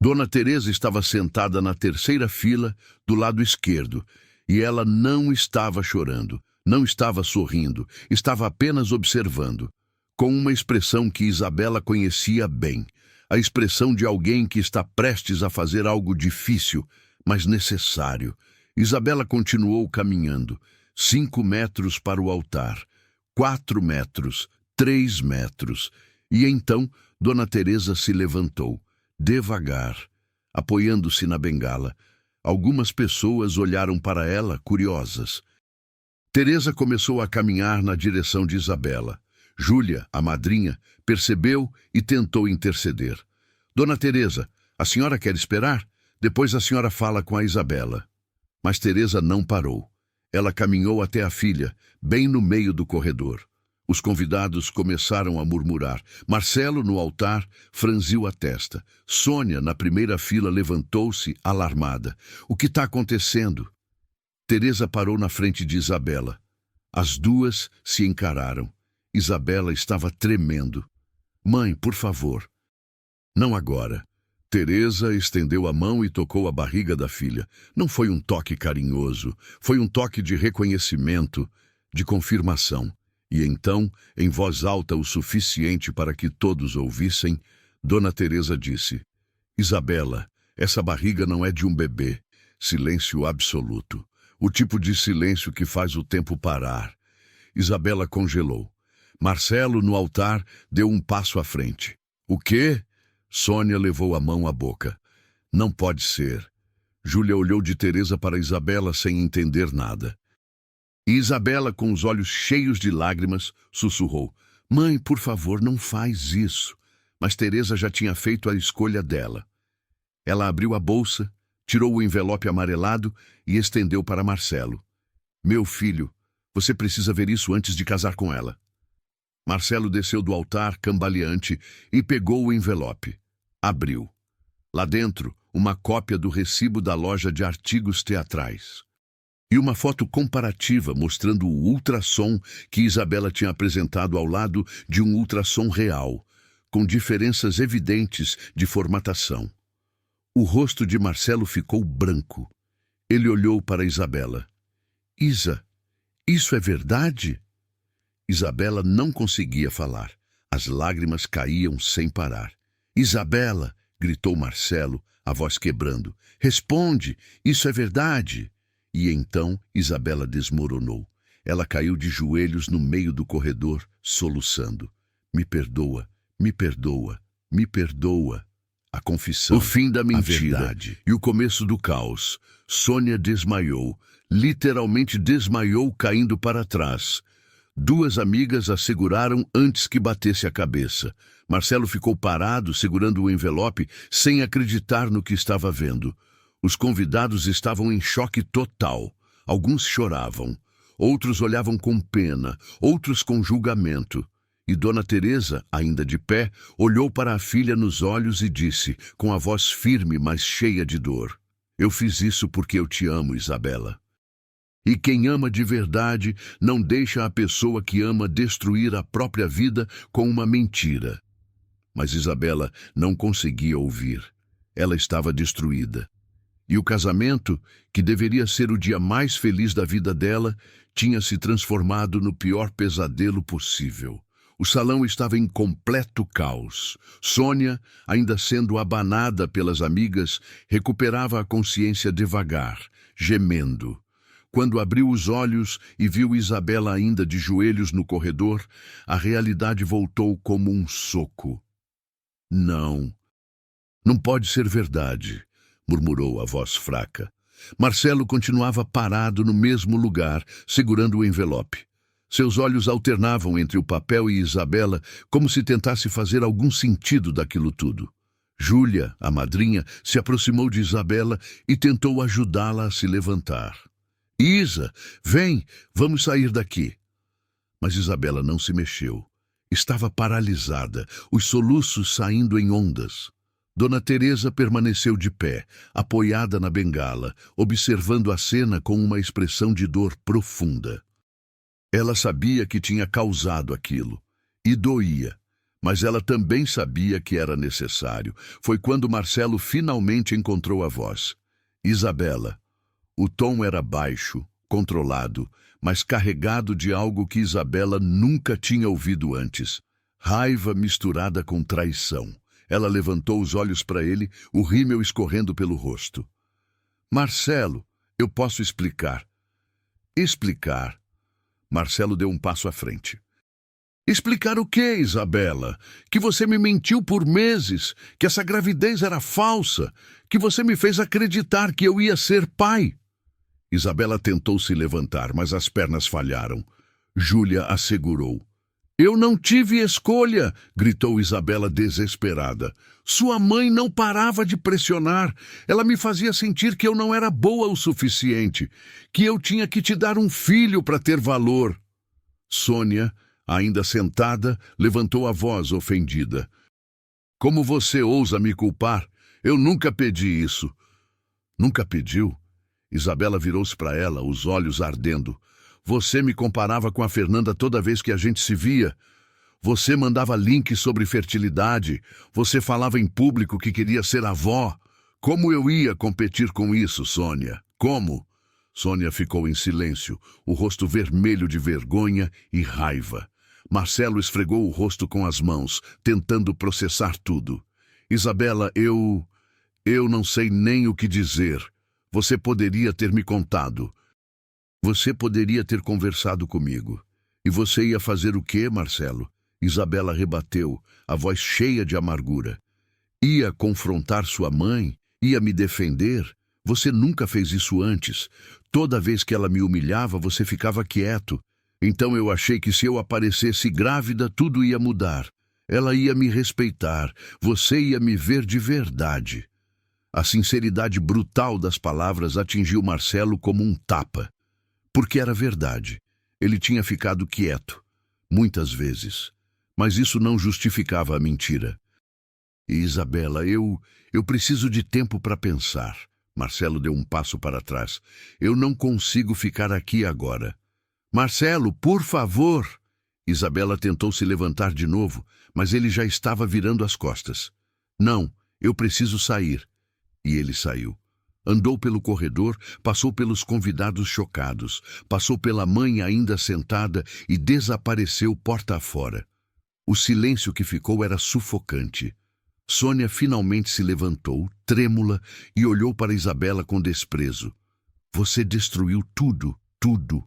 Dona Teresa estava sentada na terceira fila, do lado esquerdo, e ela não estava chorando, não estava sorrindo, estava apenas observando, com uma expressão que Isabela conhecia bem, a expressão de alguém que está prestes a fazer algo difícil, mas necessário. Isabela continuou caminhando, 5 metros para o altar, 4 metros, 3 metros, e então Dona Teresa se levantou. Devagar, apoiando-se na bengala. Algumas pessoas olharam para ela, curiosas. Teresa começou a caminhar na direção de Isabela. Júlia, a madrinha, percebeu e tentou interceder. Dona Teresa, a senhora quer esperar? Depois a senhora fala com a Isabela. Mas Teresa não parou. Ela caminhou até a filha, bem no meio do corredor. Os convidados começaram a murmurar. Marcelo, no altar, franziu a testa. Sônia, na primeira fila, levantou-se, alarmada. O que está acontecendo? Teresa parou na frente de Isabela. As duas se encararam. Isabela estava tremendo. Mãe, por favor. Não agora. Teresa estendeu a mão e tocou a barriga da filha. Não foi um toque carinhoso. Foi um toque de reconhecimento, de confirmação. E então, em voz alta o suficiente para que todos ouvissem, Dona Teresa disse: Isabela, essa barriga não é de um bebê. Silêncio absoluto. O tipo de silêncio que faz o tempo parar. Isabela congelou. Marcelo, no altar, deu um passo à frente. O quê? Sônia levou a mão à boca. Não pode ser. Júlia olhou de Teresa para Isabela sem entender nada. E Isabela, com os olhos cheios de lágrimas, sussurrou: Mãe, por favor, não faz isso. Mas Teresa já tinha feito a escolha dela. Ela abriu a bolsa, tirou o envelope amarelado e estendeu para Marcelo. Meu filho, você precisa ver isso antes de casar com ela. Marcelo desceu do altar, cambaleante, e pegou o envelope. Abriu. Lá dentro, uma cópia do recibo da loja de artigos teatrais. E uma foto comparativa mostrando o ultrassom que Isabela tinha apresentado ao lado de um ultrassom real, com diferenças evidentes de formatação. O rosto de Marcelo ficou branco. Ele olhou para Isabela. Isa, isso é verdade? Isabela não conseguia falar. As lágrimas caíam sem parar. Isabela, gritou Marcelo, a voz quebrando. Responde, isso é verdade. E então Isabela desmoronou. Ela caiu de joelhos no meio do corredor, soluçando. Me perdoa, me perdoa, me perdoa. A confissão, o fim da mentira e o começo do caos. Sônia desmaiou, literalmente desmaiou, caindo para trás. Duas amigas a seguraram antes que batesse a cabeça. Marcelo ficou parado, segurando o envelope, sem acreditar no que estava vendo. Os convidados estavam em choque total. Alguns choravam, outros olhavam com pena, outros com julgamento. E Dona Teresa, ainda de pé, olhou para a filha nos olhos e disse, com a voz firme, mas cheia de dor: Eu fiz isso porque eu te amo, Isabela. E quem ama de verdade não deixa a pessoa que ama destruir a própria vida com uma mentira. Mas Isabela não conseguia ouvir. Ela estava destruída. E o casamento, que deveria ser o dia mais feliz da vida dela, tinha se transformado no pior pesadelo possível. O salão estava em completo caos. Sônia, ainda sendo abanada pelas amigas, recuperava a consciência devagar, gemendo. Quando abriu os olhos e viu Isabela ainda de joelhos no corredor, a realidade voltou como um soco. Não, não pode ser verdade, murmurou a voz fraca. Marcelo continuava parado no mesmo lugar, segurando o envelope. Seus olhos alternavam entre o papel e Isabela, como se tentasse fazer algum sentido daquilo tudo. Júlia, a madrinha, se aproximou de Isabela e tentou ajudá-la a se levantar. Isa, vem, vamos sair daqui. Mas Isabela não se mexeu. Estava paralisada, os soluços saindo em ondas. Dona Teresa permaneceu de pé, apoiada na bengala, observando a cena com uma expressão de dor profunda. Ela sabia que tinha causado aquilo, e doía, mas ela também sabia que era necessário. Foi quando Marcelo finalmente encontrou a voz. Isabela. O tom era baixo, controlado, mas carregado de algo que Isabela nunca tinha ouvido antes. Raiva misturada com traição. Ela levantou os olhos para ele, o rímel escorrendo pelo rosto. Marcelo, eu posso explicar. Explicar? Marcelo deu um passo à frente. Explicar o quê, Isabela? Que você me mentiu por meses, que essa gravidez era falsa, que você me fez acreditar que eu ia ser pai. Isabela tentou se levantar, mas as pernas falharam. Júlia a segurou. Eu não tive escolha, gritou Isabela desesperada. Sua mãe não parava de pressionar. Ela me fazia sentir que eu não era boa o suficiente, que eu tinha que te dar um filho para ter valor. Sônia, ainda sentada, levantou a voz ofendida. Como você ousa me culpar? Eu nunca pedi isso. Nunca pediu? Isabela virou-se para ela, os olhos ardendo. Você me comparava com a Fernanda toda vez que a gente se via. Você mandava links sobre fertilidade. Você falava em público que queria ser avó. Como eu ia competir com isso, Sônia? Como? Sônia ficou em silêncio, o rosto vermelho de vergonha e raiva. Marcelo esfregou o rosto com as mãos, tentando processar tudo. Isabela, eu não sei nem o que dizer. Você poderia ter me contado. Você poderia ter conversado comigo. E você ia fazer o quê, Marcelo? Isabela rebateu, a voz cheia de amargura. Ia confrontar sua mãe? Ia me defender? Você nunca fez isso antes. Toda vez que ela me humilhava, você ficava quieto. Então eu achei que se eu aparecesse grávida, tudo ia mudar. Ela ia me respeitar. Você ia me ver de verdade. A sinceridade brutal das palavras atingiu Marcelo como um tapa. Porque era verdade. Ele tinha ficado quieto, muitas vezes. Mas isso não justificava a mentira. E Isabela, eu preciso de tempo para pensar. Marcelo deu um passo para trás. Eu não consigo ficar aqui agora. Marcelo, por favor! Isabela tentou se levantar de novo, mas ele já estava virando as costas. Não, eu preciso sair. E ele saiu. Andou pelo corredor, passou pelos convidados chocados, passou pela mãe ainda sentada e desapareceu porta afora. O silêncio que ficou era sufocante. Sônia finalmente se levantou, trêmula, e olhou para Isabela com desprezo. Você destruiu tudo, tudo.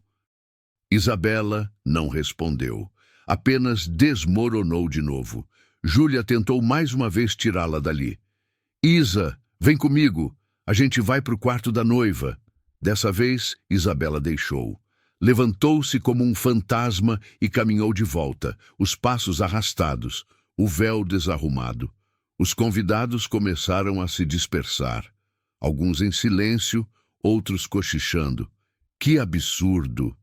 Isabela não respondeu. Apenas desmoronou de novo. Júlia tentou mais uma vez tirá-la dali. Isa, vem comigo. A gente vai para o quarto da noiva. Dessa vez, Isabela deixou. Levantou-se como um fantasma e caminhou de volta, os passos arrastados, o véu desarrumado. Os convidados começaram a se dispersar. Alguns em silêncio, outros cochichando. Que absurdo!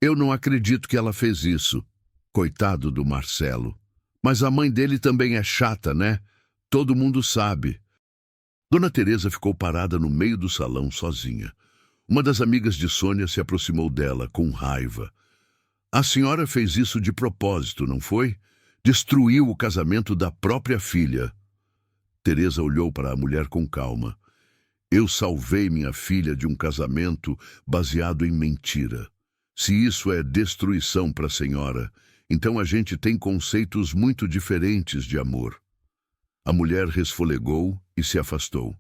Eu não acredito que ela fez isso. Coitado do Marcelo. Mas a mãe dele também é chata, né? Todo mundo sabe. Dona Teresa ficou parada no meio do salão sozinha. Uma das amigas de Sônia se aproximou dela com raiva. A senhora fez isso de propósito, não foi? Destruiu o casamento da própria filha. Teresa olhou para a mulher com calma. Eu salvei minha filha de um casamento baseado em mentira. Se isso é destruição para a senhora, então a gente tem conceitos muito diferentes de amor. A mulher resfolegou e se afastou.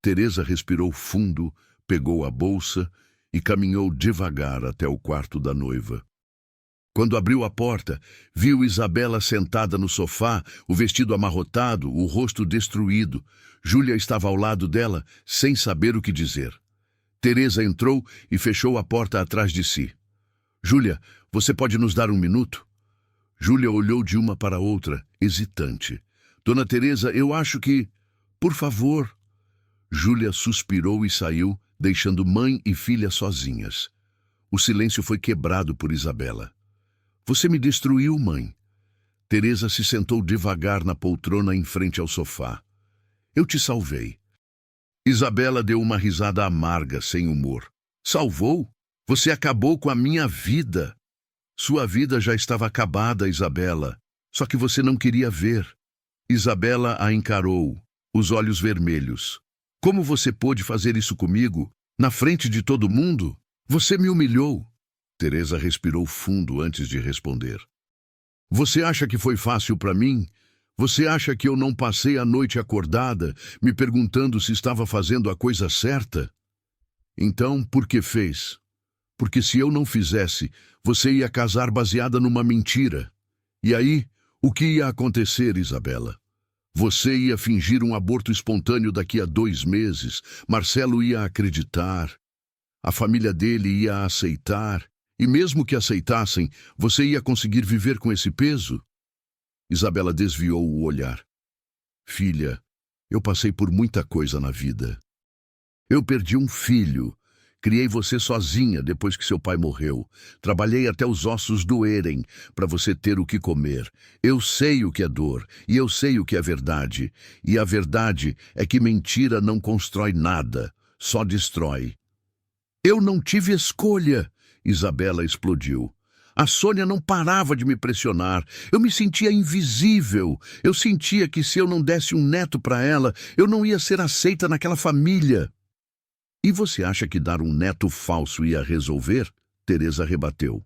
Teresa respirou fundo, pegou a bolsa e caminhou devagar até o quarto da noiva. Quando abriu a porta, viu Isabela sentada no sofá, o vestido amarrotado, o rosto destruído. Júlia estava ao lado dela, sem saber o que dizer. Teresa entrou e fechou a porta atrás de si. Júlia, você pode nos dar um minuto? Júlia olhou de uma para outra, hesitante. Dona Teresa, eu acho que... Por favor. Júlia suspirou e saiu, deixando mãe e filha sozinhas. O silêncio foi quebrado por Isabela. Você me destruiu, mãe. Teresa se sentou devagar na poltrona em frente ao sofá. Eu te salvei. Isabela deu uma risada amarga, sem humor. Salvou? Você acabou com a minha vida. Sua vida já estava acabada, Isabela. Só que você não queria ver. Isabela a encarou, os olhos vermelhos. Como você pôde fazer isso comigo? Na frente de todo mundo? Você me humilhou. Teresa respirou fundo antes de responder. Você acha que foi fácil para mim? Você acha que eu não passei a noite acordada, me perguntando se estava fazendo a coisa certa? Então, por que fez? Porque se eu não fizesse, você ia casar baseada numa mentira. E aí, o que ia acontecer, Isabela? Você ia fingir um aborto espontâneo daqui a 2 meses, Marcelo ia acreditar, a família dele ia aceitar, e mesmo que aceitassem, você ia conseguir viver com esse peso? Isabela desviou o olhar. Filha, eu passei por muita coisa na vida. Eu perdi um filho. Criei você sozinha depois que seu pai morreu. Trabalhei até os ossos doerem para você ter o que comer. Eu sei o que é dor e eu sei o que é verdade. E a verdade é que mentira não constrói nada, só destrói. Eu não tive escolha, Isabela explodiu. A Sônia não parava de me pressionar. Eu me sentia invisível. Eu sentia que se eu não desse um neto para ela, eu não ia ser aceita naquela família. E você acha que dar um neto falso ia resolver? Teresa rebateu.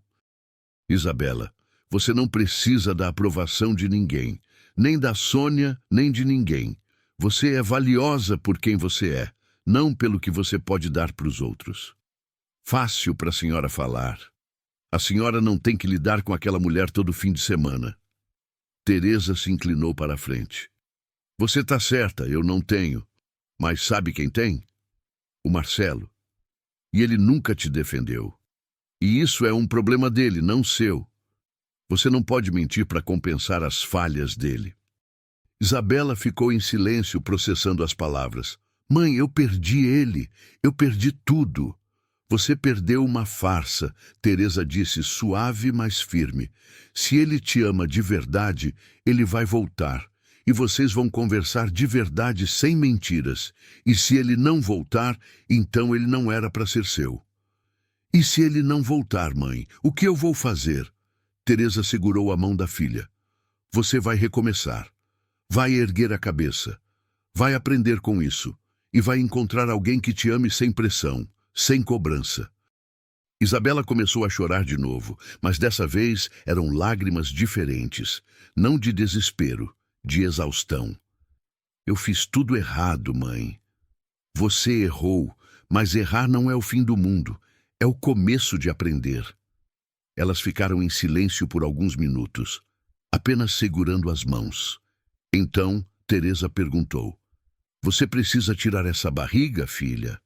Isabela, você não precisa da aprovação de ninguém, nem da Sônia, nem de ninguém. Você é valiosa por quem você é, não pelo que você pode dar para os outros. Fácil para a senhora falar. A senhora não tem que lidar com aquela mulher todo fim de semana. Teresa se inclinou para a frente. Você está certa, eu não tenho. Mas sabe quem tem? O Marcelo. E ele nunca te defendeu. E isso é um problema dele, não seu. Você não pode mentir para compensar as falhas dele. Isabela ficou em silêncio processando as palavras. Mãe, eu perdi ele. Eu perdi tudo. Você perdeu uma farsa, Teresa disse suave, mas firme. Se ele te ama de verdade, ele vai voltar. E vocês vão conversar de verdade sem mentiras. E se ele não voltar, então ele não era para ser seu. E se ele não voltar, mãe, o que eu vou fazer? Teresa segurou a mão da filha. Você vai recomeçar. Vai erguer a cabeça. Vai aprender com isso. E vai encontrar alguém que te ame sem pressão, sem cobrança. Isabela começou a chorar de novo, mas dessa vez eram lágrimas diferentes, não de desespero, de exaustão. Eu fiz tudo errado, mãe. Você errou, mas errar não é o fim do mundo. É o começo de aprender. Elas ficaram em silêncio por alguns minutos, apenas segurando as mãos. Então, Teresa perguntou: Você precisa tirar essa barriga, filha?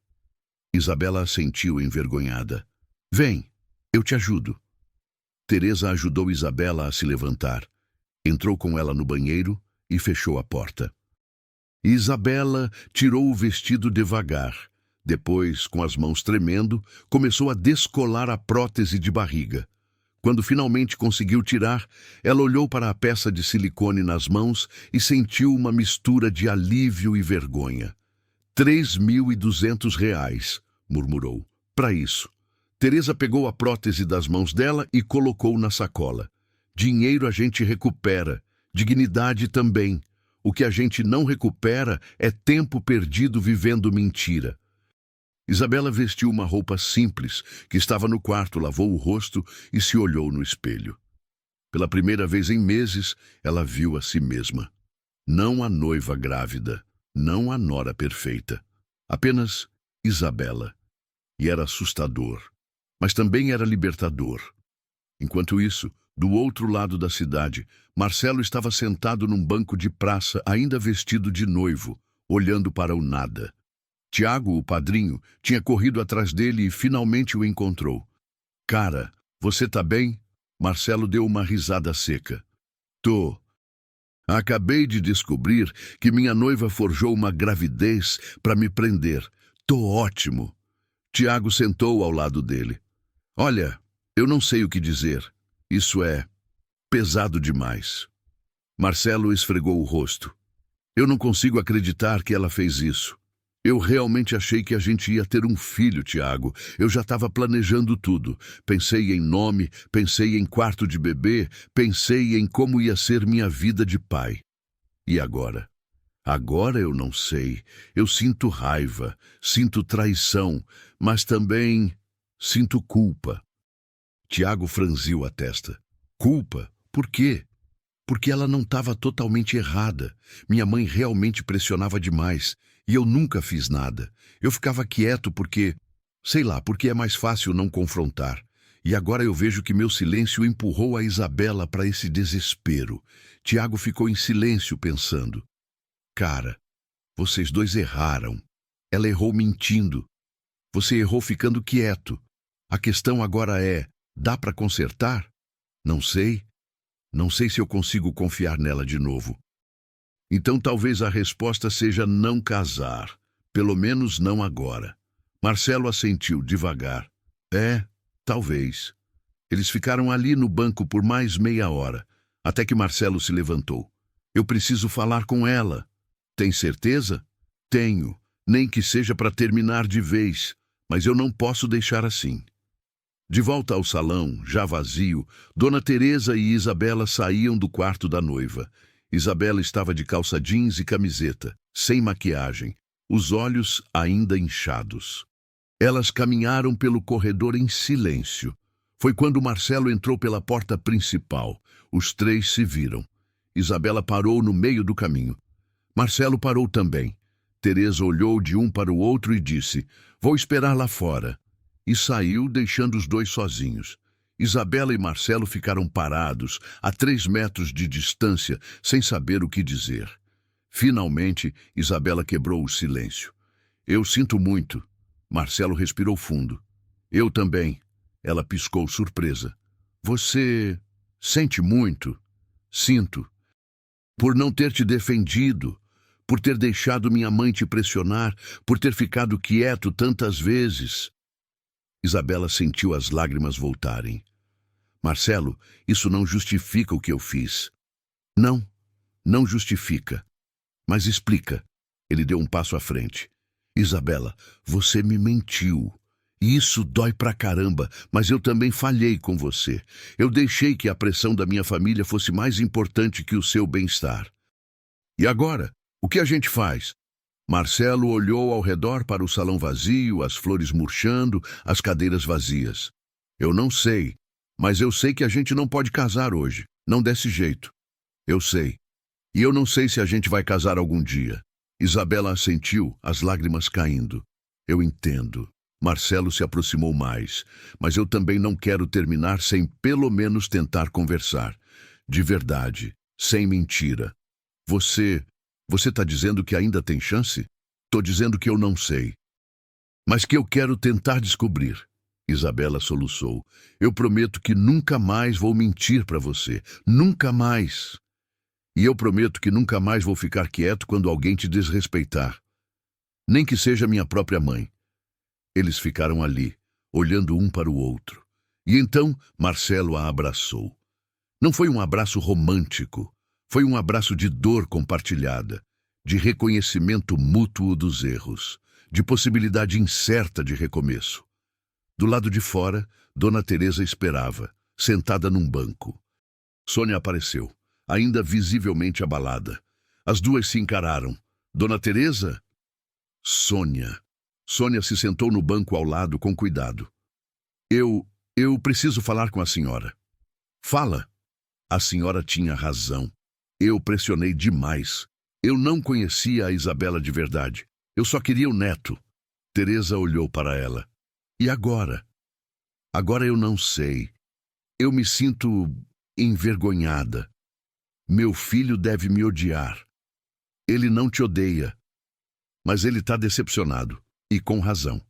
Isabela assentiu envergonhada. Vem, eu te ajudo. Teresa ajudou Isabela a se levantar. Entrou com ela no banheiro e fechou a porta. Isabela tirou o vestido devagar. Depois, com as mãos tremendo, começou a descolar a prótese de barriga. Quando finalmente conseguiu tirar, ela olhou para a peça de silicone nas mãos e sentiu uma mistura de alívio e vergonha. R$ 3.200, murmurou. Para isso. Teresa pegou a prótese das mãos dela e colocou na sacola. Dinheiro a gente recupera, dignidade também. O que a gente não recupera é tempo perdido vivendo mentira. Isabela vestiu uma roupa simples, que estava no quarto, lavou o rosto e se olhou no espelho. Pela primeira vez em meses, ela viu a si mesma. Não a noiva grávida, não a nora perfeita. Apenas Isabela. E era assustador, mas também era libertador. Enquanto isso, do outro lado da cidade, Marcelo estava sentado num banco de praça, ainda vestido de noivo, olhando para o nada. Tiago, o padrinho, tinha corrido atrás dele e finalmente o encontrou. Cara, você tá bem? Marcelo deu uma risada seca. Tô. Acabei de descobrir que minha noiva forjou uma gravidez para me prender. Tô ótimo. Tiago sentou ao lado dele. Olha, eu não sei o que dizer. Isso é pesado demais. Marcelo esfregou o rosto. Eu não consigo acreditar que ela fez isso. Eu realmente achei que a gente ia ter um filho, Tiago. Eu já estava planejando tudo. Pensei em nome, pensei em quarto de bebê, pensei em como ia ser minha vida de pai. E agora? Agora eu não sei. Eu sinto raiva, sinto traição, mas também sinto culpa. Tiago franziu a testa. Culpa? Por quê? Porque ela não estava totalmente errada. Minha mãe realmente pressionava demais. E eu nunca fiz nada. Eu ficava quieto porque, sei lá, porque é mais fácil não confrontar. E agora eu vejo que meu silêncio empurrou a Isabela para esse desespero. Tiago ficou em silêncio pensando. Cara, vocês dois erraram. Ela errou mentindo. Você errou ficando quieto. A questão agora é, dá para consertar? Não sei. Não sei se eu consigo confiar nela de novo. Então talvez a resposta seja não casar. Pelo menos não agora. Marcelo assentiu devagar. Talvez. Eles ficaram ali no banco por mais meia hora, até que Marcelo se levantou. Eu preciso falar com ela. Tem certeza? Tenho. Nem que seja para terminar de vez. Mas eu não posso deixar assim. De volta ao salão, já vazio, Dona Teresa e Isabela saíam do quarto da noiva. Isabela estava de calça jeans e camiseta, sem maquiagem, os olhos ainda inchados. Elas caminharam pelo corredor em silêncio. Foi quando Marcelo entrou pela porta principal. Os três se viram. Isabela parou no meio do caminho. Marcelo parou também. Teresa olhou de um para o outro e disse, vou esperar lá fora. E saiu, deixando os dois sozinhos. Isabela e Marcelo ficaram parados, a 3 metros de distância, sem saber o que dizer. Finalmente, Isabela quebrou o silêncio. Eu sinto muito. Marcelo respirou fundo. Eu também. Ela piscou surpresa. Você sente muito? Sinto. Por não ter te defendido, por ter deixado minha mãe te pressionar, por ter ficado quieto tantas vezes. Isabela sentiu as lágrimas voltarem. Marcelo, isso não justifica o que eu fiz. Não, não justifica. Mas explica. Ele deu um passo à frente. Isabela, você me mentiu. E isso dói pra caramba, mas eu também falhei com você. Eu deixei que a pressão da minha família fosse mais importante que o seu bem-estar. E agora, o que a gente faz? Marcelo olhou ao redor para o salão vazio, as flores murchando, as cadeiras vazias. Eu não sei, mas eu sei que a gente não pode casar hoje. Não desse jeito. Eu sei. E eu não sei se a gente vai casar algum dia. Isabela assentiu, as lágrimas caindo. Eu entendo. Marcelo se aproximou mais, mas eu também não quero terminar sem pelo menos tentar conversar. De verdade, sem mentira. Você está dizendo que ainda tem chance? Tô dizendo que eu não sei. Mas que eu quero tentar descobrir. Isabela soluçou. Eu prometo que nunca mais vou mentir para você. Nunca mais. E eu prometo que nunca mais vou ficar quieto quando alguém te desrespeitar. Nem que seja minha própria mãe. Eles ficaram ali, olhando um para o outro. E então Marcelo a abraçou. Não foi um abraço romântico. Foi um abraço de dor compartilhada, de reconhecimento mútuo dos erros, de possibilidade incerta de recomeço. Do lado de fora, Dona Teresa esperava, sentada num banco. Sônia apareceu, ainda visivelmente abalada. As duas se encararam. Dona Teresa? Sônia. Sônia se sentou no banco ao lado com cuidado. Eu preciso falar com a senhora. Fala. A senhora tinha razão. Eu pressionei demais. Eu não conhecia a Isabela de verdade. Eu só queria o neto. Teresa olhou para ela. E agora? Agora eu não sei. Eu me sinto envergonhada. Meu filho deve me odiar. Ele não te odeia. Mas ele está decepcionado. E com razão.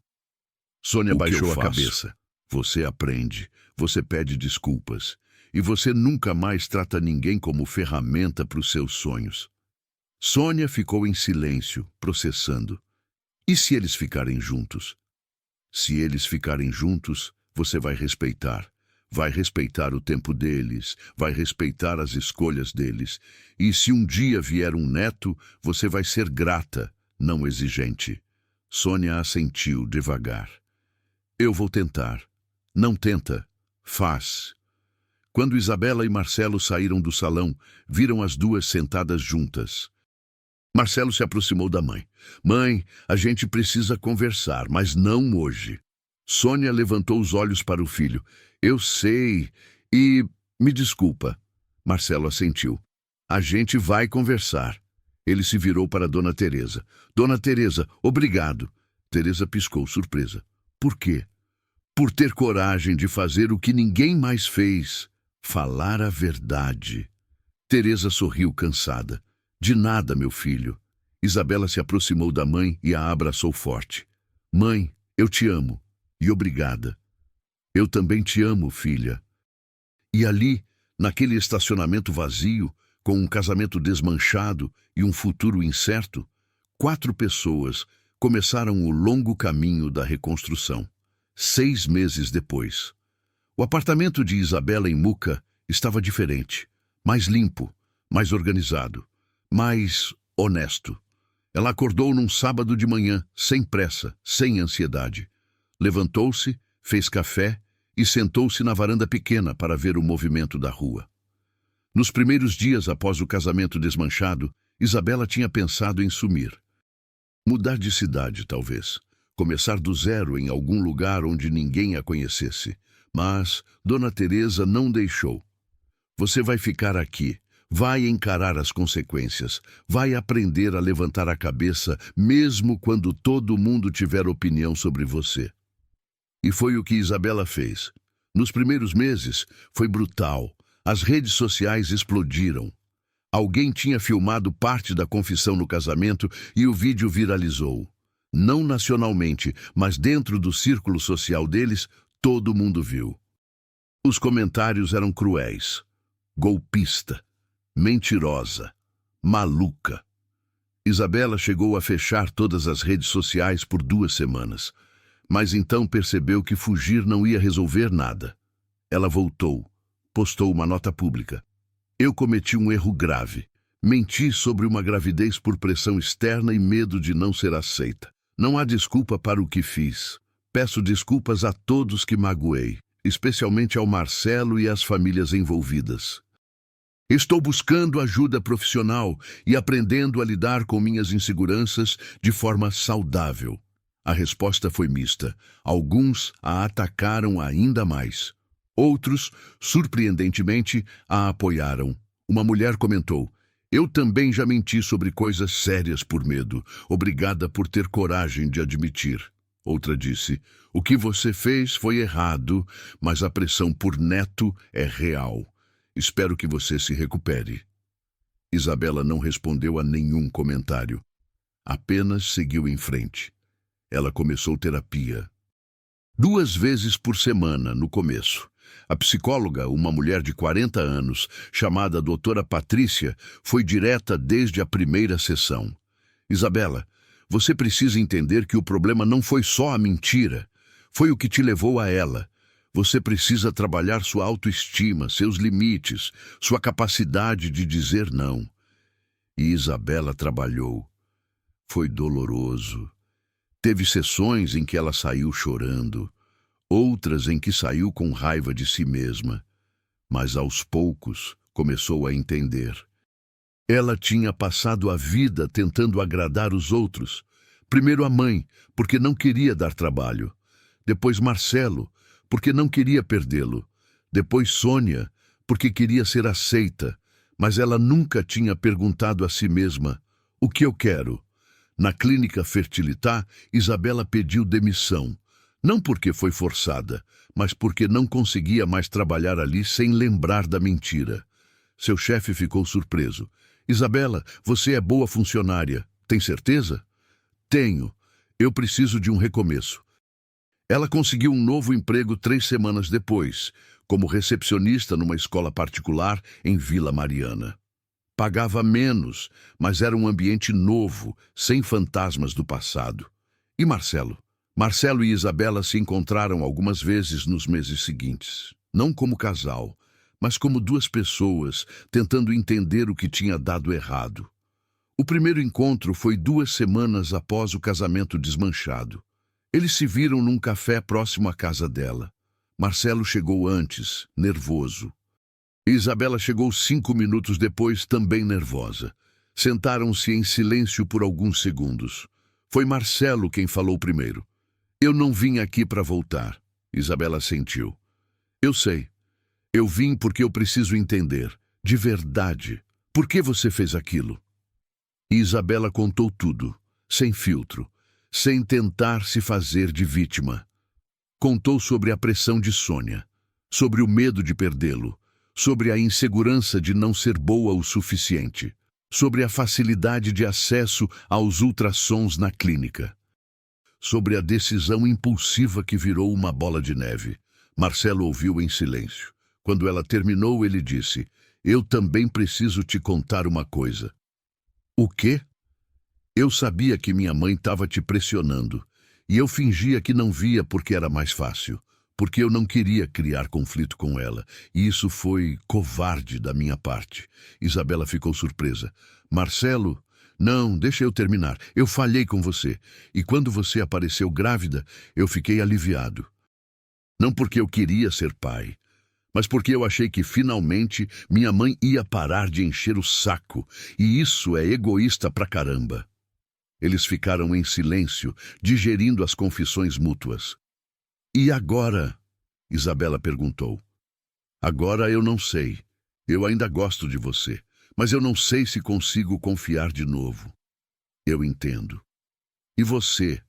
Sônia baixou a cabeça. Você aprende. Você pede desculpas. E você nunca mais trata ninguém como ferramenta para os seus sonhos. Sônia ficou em silêncio, processando. E se eles ficarem juntos? Se eles ficarem juntos, você vai respeitar. Vai respeitar o tempo deles, vai respeitar as escolhas deles. E se um dia vier um neto, você vai ser grata, não exigente. Sônia assentiu devagar. Eu vou tentar. Não tenta. Faz. Quando Isabela e Marcelo saíram do salão, viram as duas sentadas juntas. Marcelo se aproximou da mãe. Mãe, a gente precisa conversar, mas não hoje. Sônia levantou os olhos para o filho. Eu sei. E me desculpa. Marcelo assentiu. A gente vai conversar. Ele se virou para Dona Teresa. Dona Teresa, obrigado. Teresa piscou, surpresa. Por quê? Por ter coragem de fazer o que ninguém mais fez. Falar a verdade. Teresa sorriu cansada. De nada, meu filho. Isabela se aproximou da mãe e a abraçou forte. Mãe, eu te amo. E obrigada. Eu também te amo, filha. E ali, naquele estacionamento vazio, com um casamento desmanchado e um futuro incerto, 4 pessoas começaram o longo caminho da reconstrução. 6 meses depois. O apartamento de Isabela em Muca estava diferente, mais limpo, mais organizado, mais honesto. Ela acordou num sábado de manhã, sem pressa, sem ansiedade. Levantou-se, fez café e sentou-se na varanda pequena para ver o movimento da rua. Nos primeiros dias após o casamento desmanchado, Isabela tinha pensado em sumir. Mudar de cidade, talvez. Começar do zero em algum lugar onde ninguém a conhecesse. Mas Dona Teresa não deixou. Você vai ficar aqui. Vai encarar as consequências. Vai aprender a levantar a cabeça, mesmo quando todo mundo tiver opinião sobre você. E foi o que Isabela fez. Nos primeiros meses, foi brutal. As redes sociais explodiram. Alguém tinha filmado parte da confissão no casamento e o vídeo viralizou. Não nacionalmente, mas dentro do círculo social deles, todo mundo viu. Os comentários eram cruéis. Golpista. Mentirosa. Maluca. Isabela chegou a fechar todas as redes sociais por 2 semanas. Mas então percebeu que fugir não ia resolver nada. Ela voltou. Postou uma nota pública. Eu cometi um erro grave. Menti sobre uma gravidez por pressão externa e medo de não ser aceita. Não há desculpa para o que fiz. Peço desculpas a todos que magoei, especialmente ao Marcelo e às famílias envolvidas. Estou buscando ajuda profissional e aprendendo a lidar com minhas inseguranças de forma saudável. A resposta foi mista. Alguns a atacaram ainda mais. Outros, surpreendentemente, a apoiaram. Uma mulher comentou: Eu também já menti sobre coisas sérias por medo. Obrigada por ter coragem de admitir. Outra disse, o que você fez foi errado, mas a pressão por neto é real. Espero que você se recupere. Isabela não respondeu a nenhum comentário. Apenas seguiu em frente. Ela começou terapia. 2 vezes por semana, no começo. A psicóloga, uma mulher de 40 anos, chamada doutora Patrícia, foi direta desde a primeira sessão. Isabela, você precisa entender que o problema não foi só a mentira. Foi o que te levou a ela. Você precisa trabalhar sua autoestima, seus limites, sua capacidade de dizer não. E Isabela trabalhou. Foi doloroso. Teve sessões em que ela saiu chorando, outras em que saiu com raiva de si mesma, mas aos poucos começou a entender. Ela tinha passado a vida tentando agradar os outros. Primeiro a mãe, porque não queria dar trabalho. Depois Marcelo, porque não queria perdê-lo. Depois Sônia, porque queria ser aceita. Mas ela nunca tinha perguntado a si mesma, o que eu quero? Na clínica Fertilità, Isabela pediu demissão. Não porque foi forçada, mas porque não conseguia mais trabalhar ali sem lembrar da mentira. Seu chefe ficou surpreso. Isabela, você é boa funcionária. Tem certeza? Tenho. Eu preciso de um recomeço. Ela conseguiu um novo emprego 3 semanas depois, como recepcionista numa escola particular em Vila Mariana. Pagava menos, mas era um ambiente novo, sem fantasmas do passado. E Marcelo? Marcelo e Isabela se encontraram algumas vezes nos meses seguintes. Não como casal, mas como 2 pessoas tentando entender o que tinha dado errado. O primeiro encontro foi 2 semanas após o casamento desmanchado. Eles se viram num café próximo à casa dela. Marcelo chegou antes, nervoso. E Isabela chegou 5 minutos depois, também nervosa. Sentaram-se em silêncio por alguns segundos. Foi Marcelo quem falou primeiro. Eu não vim aqui para voltar. Isabela sentiu. Eu sei. Eu vim porque eu preciso entender, de verdade, por que você fez aquilo. E Isabela contou tudo, sem filtro, sem tentar se fazer de vítima. Contou sobre a pressão de Sônia, sobre o medo de perdê-lo, sobre a insegurança de não ser boa o suficiente, sobre a facilidade de acesso aos ultrassons na clínica, sobre a decisão impulsiva que virou uma bola de neve. Marcelo ouviu em silêncio. Quando ela terminou, ele disse, eu também preciso te contar uma coisa. O quê? Eu sabia que minha mãe estava te pressionando, e eu fingia que não via porque era mais fácil, porque eu não queria criar conflito com ela, e isso foi covarde da minha parte. Isabela ficou surpresa. Marcelo, não, deixa eu terminar. Eu falhei com você, e quando você apareceu grávida, eu fiquei aliviado. Não porque eu queria ser pai, mas porque eu achei que finalmente minha mãe ia parar de encher o saco, e isso é egoísta pra caramba. Eles ficaram em silêncio, digerindo as confissões mútuas. E agora? Isabela perguntou. Agora eu não sei. Eu ainda gosto de você, mas eu não sei se consigo confiar de novo. Eu entendo. E você,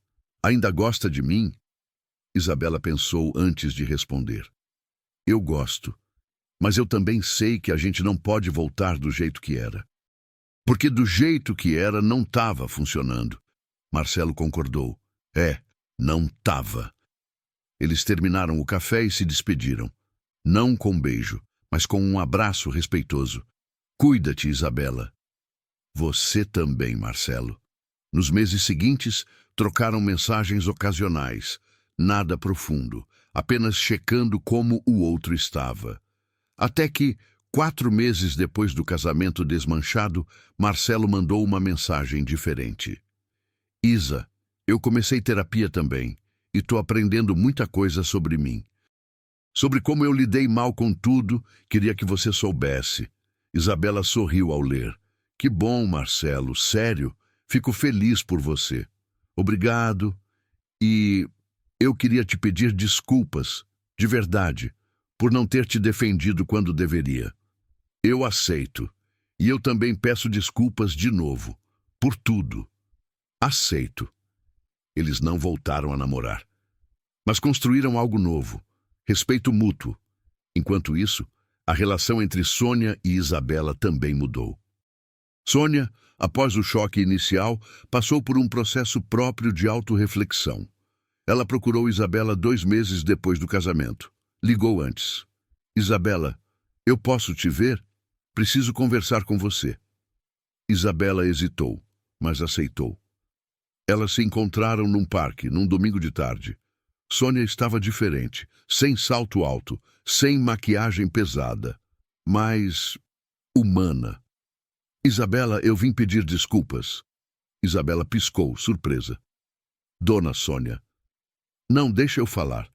ainda gosta de mim? Isabela pensou antes de responder. Eu gosto, mas eu também sei que a gente não pode voltar do jeito que era. Porque do jeito que era não estava funcionando. Marcelo concordou. Não estava. Eles terminaram o café e se despediram. Não com um beijo, mas com um abraço respeitoso. Cuida-te, Isabela. Você também, Marcelo. Nos meses seguintes, trocaram mensagens ocasionais. Nada profundo, apenas checando como o outro estava. Até que, 4 meses depois do casamento desmanchado, Marcelo mandou uma mensagem diferente. Isa, eu comecei terapia também, e tô aprendendo muita coisa sobre mim. Sobre como eu lidei mal com tudo, queria que você soubesse. Isabela sorriu ao ler. Que bom, Marcelo, sério, fico feliz por você. Obrigado. E eu queria te pedir desculpas, de verdade, por não ter te defendido quando deveria. Eu aceito. E eu também peço desculpas de novo, por tudo. Aceito. Eles não voltaram a namorar, mas construíram algo novo, respeito mútuo. Enquanto isso, a relação entre Sônia e Isabela também mudou. Sônia, após o choque inicial, passou por um processo próprio de autorreflexão. Ela procurou Isabela 2 meses depois do casamento. Ligou antes. Isabela, eu posso te ver? Preciso conversar com você. Isabela hesitou, mas aceitou. Elas se encontraram num parque, num domingo de tarde. Sônia estava diferente, sem salto alto, sem maquiagem pesada, mas humana. Isabela, eu vim pedir desculpas. Isabela piscou, surpresa. Dona Sônia. Não, deixa eu falar.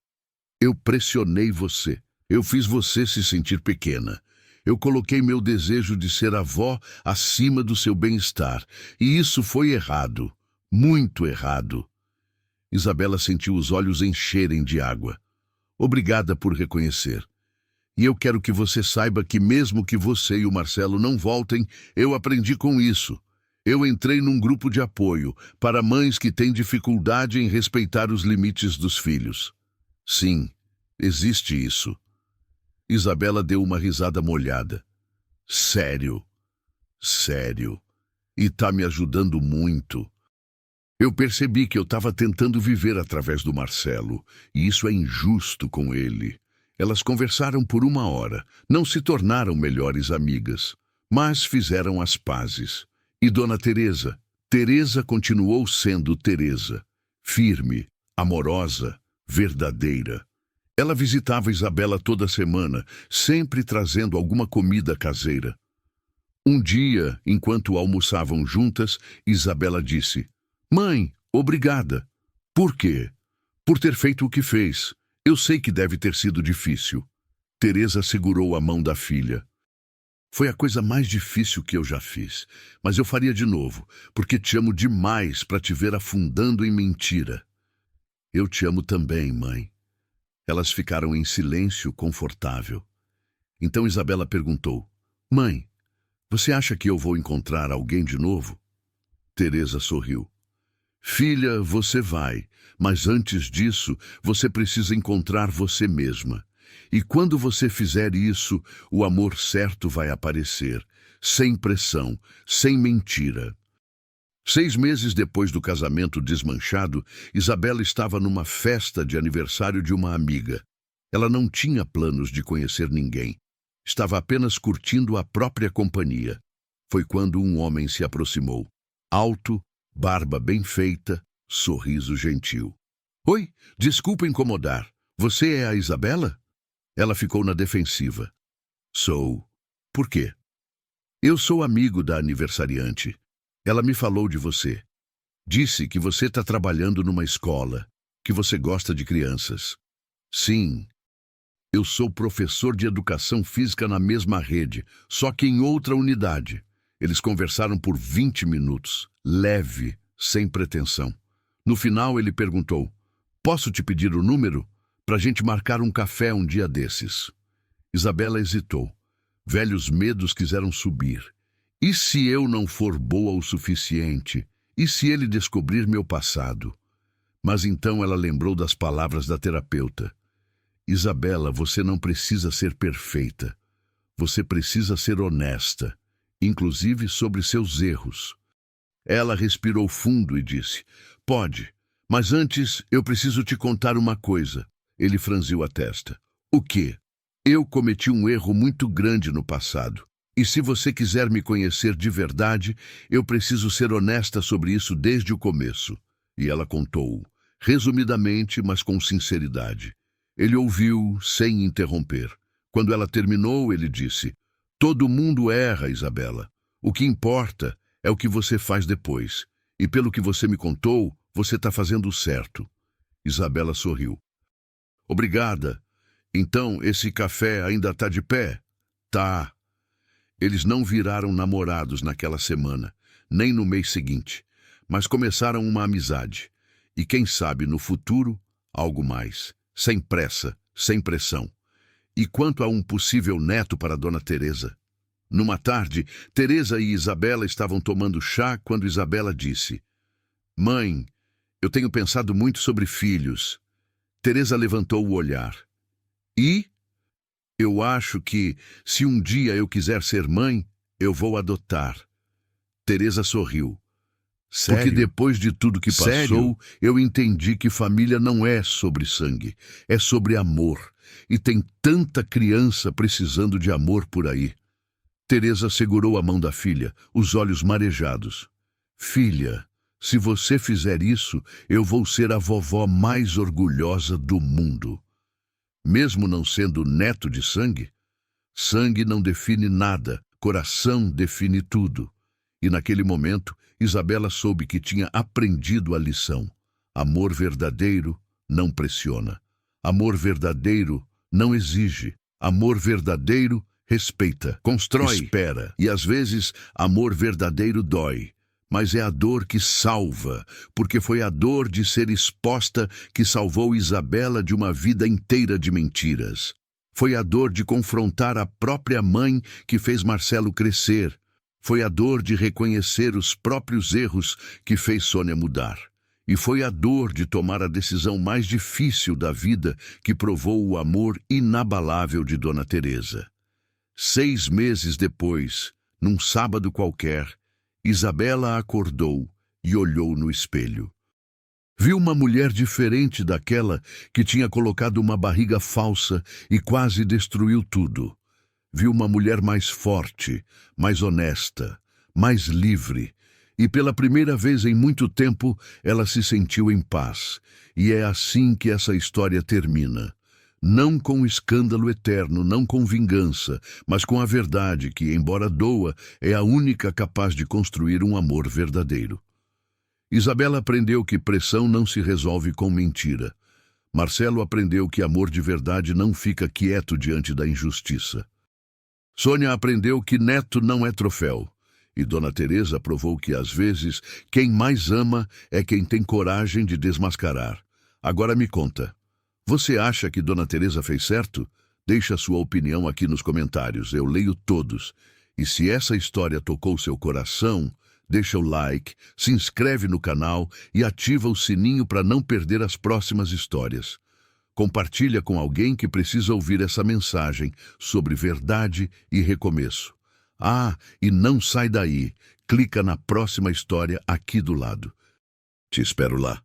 Eu pressionei você. Eu fiz você se sentir pequena. Eu coloquei meu desejo de ser avó acima do seu bem-estar. E isso foi errado. Muito errado. Isabela sentiu os olhos encherem de água. Obrigada por reconhecer. E eu quero que você saiba que mesmo que você e o Marcelo não voltem, eu aprendi com isso. Eu entrei num grupo de apoio para mães que têm dificuldade em respeitar os limites dos filhos. Sim, existe isso. Isabela deu uma risada molhada. Sério? Sério. E tá me ajudando muito. Eu percebi que eu estava tentando viver através do Marcelo, e isso é injusto com ele. Elas conversaram por 1 hora, não se tornaram melhores amigas, mas fizeram as pazes. E Dona Teresa? Teresa continuou sendo Teresa, firme, amorosa, verdadeira. Ela visitava Isabela toda semana, sempre trazendo alguma comida caseira. Um dia, enquanto almoçavam juntas, Isabela disse: Mãe, obrigada. Por quê? Por ter feito o que fez. Eu sei que deve ter sido difícil. Teresa segurou a mão da filha. Foi a coisa mais difícil que eu já fiz, mas eu faria de novo, porque te amo demais para te ver afundando em mentira. Eu te amo também, mãe. Elas ficaram em silêncio confortável. Então Isabela perguntou: Mãe, você acha que eu vou encontrar alguém de novo? Teresa sorriu. Filha, você vai, mas antes disso, você precisa encontrar você mesma. E quando você fizer isso, o amor certo vai aparecer, sem pressão, sem mentira. 6 meses depois do casamento desmanchado, Isabela estava numa festa de aniversário de uma amiga. Ela não tinha planos de conhecer ninguém. Estava apenas curtindo a própria companhia. Foi quando um homem se aproximou. Alto, barba bem feita, sorriso gentil. Oi, desculpa incomodar. Você é a Isabela? Ela ficou na defensiva. Sou. Por quê? Eu sou amigo da aniversariante. Ela me falou de você. Disse que você está trabalhando numa escola, que você gosta de crianças. Sim. Eu sou professor de educação física na mesma rede, só que em outra unidade. Eles conversaram por 20 minutos, leve, sem pretensão. No final ele perguntou: Posso te pedir o número? Pra gente marcar um café um dia desses. Isabela hesitou. Velhos medos quiseram subir. E se eu não for boa o suficiente? E se ele descobrir meu passado? Mas então ela lembrou das palavras da terapeuta. Isabela, você não precisa ser perfeita. Você precisa ser honesta, inclusive sobre seus erros. Ela respirou fundo e disse: Pode, mas antes eu preciso te contar uma coisa. Ele franziu a testa. O quê? Eu cometi um erro muito grande no passado. E se você quiser me conhecer de verdade, eu preciso ser honesta sobre isso desde o começo. E ela contou, resumidamente, mas com sinceridade. Ele ouviu, sem interromper. Quando ela terminou, ele disse: Todo mundo erra, Isabela. O que importa é o que você faz depois. E pelo que você me contou, você está fazendo o certo. Isabela sorriu. Obrigada. Então, esse café ainda está de pé? Tá. Eles não viraram namorados naquela semana, nem no mês seguinte, mas começaram uma amizade. E quem sabe, no futuro, algo mais. Sem pressa, sem pressão. E quanto a um possível neto para Dona Teresa? Numa tarde, Teresa e Isabela estavam tomando chá quando Isabela disse: Mãe, eu tenho pensado muito sobre filhos. Teresa levantou o olhar. E? Eu acho que, se um dia eu quiser ser mãe, eu vou adotar. Teresa sorriu. Sério? Porque depois de tudo que passou, Sério? eu entendi que família não é sobre sangue, é sobre amor. E tem tanta criança precisando de amor por aí. Teresa segurou a mão da filha, os olhos marejados. Filha, se você fizer isso, eu vou ser a vovó mais orgulhosa do mundo. Mesmo não sendo neto de sangue, sangue não define nada, coração define tudo. E naquele momento, Isabela soube que tinha aprendido a lição. Amor verdadeiro não pressiona. Amor verdadeiro não exige. Amor verdadeiro respeita, constrói, espera. E às vezes, amor verdadeiro dói. Mas é a dor que salva, porque foi a dor de ser exposta que salvou Isabela de uma vida inteira de mentiras. Foi a dor de confrontar a própria mãe que fez Marcelo crescer. Foi a dor de reconhecer os próprios erros que fez Sônia mudar. E foi a dor de tomar a decisão mais difícil da vida que provou o amor inabalável de Dona Teresa. 6 meses depois, num sábado qualquer, Isabela acordou e olhou no espelho. Viu uma mulher diferente daquela que tinha colocado uma barriga falsa e quase destruiu tudo. Viu uma mulher mais forte, mais honesta, mais livre. E pela primeira vez em muito tempo, ela se sentiu em paz. E é assim que essa história termina. Não com escândalo eterno, não com vingança, mas com a verdade que, embora doa, é a única capaz de construir um amor verdadeiro. Isabela aprendeu que pressão não se resolve com mentira. Marcelo aprendeu que amor de verdade não fica quieto diante da injustiça. Sônia aprendeu que neto não é troféu. E Dona Teresa provou que, às vezes, quem mais ama é quem tem coragem de desmascarar. Agora me conta. Você acha que Dona Teresa fez certo? Deixe a sua opinião aqui nos comentários, eu leio todos. E se essa história tocou seu coração, deixa o like, se inscreve no canal e ativa o sininho para não perder as próximas histórias. Compartilha com alguém que precisa ouvir essa mensagem sobre verdade e recomeço. Ah, e não sai daí, clica na próxima história aqui do lado. Te espero lá.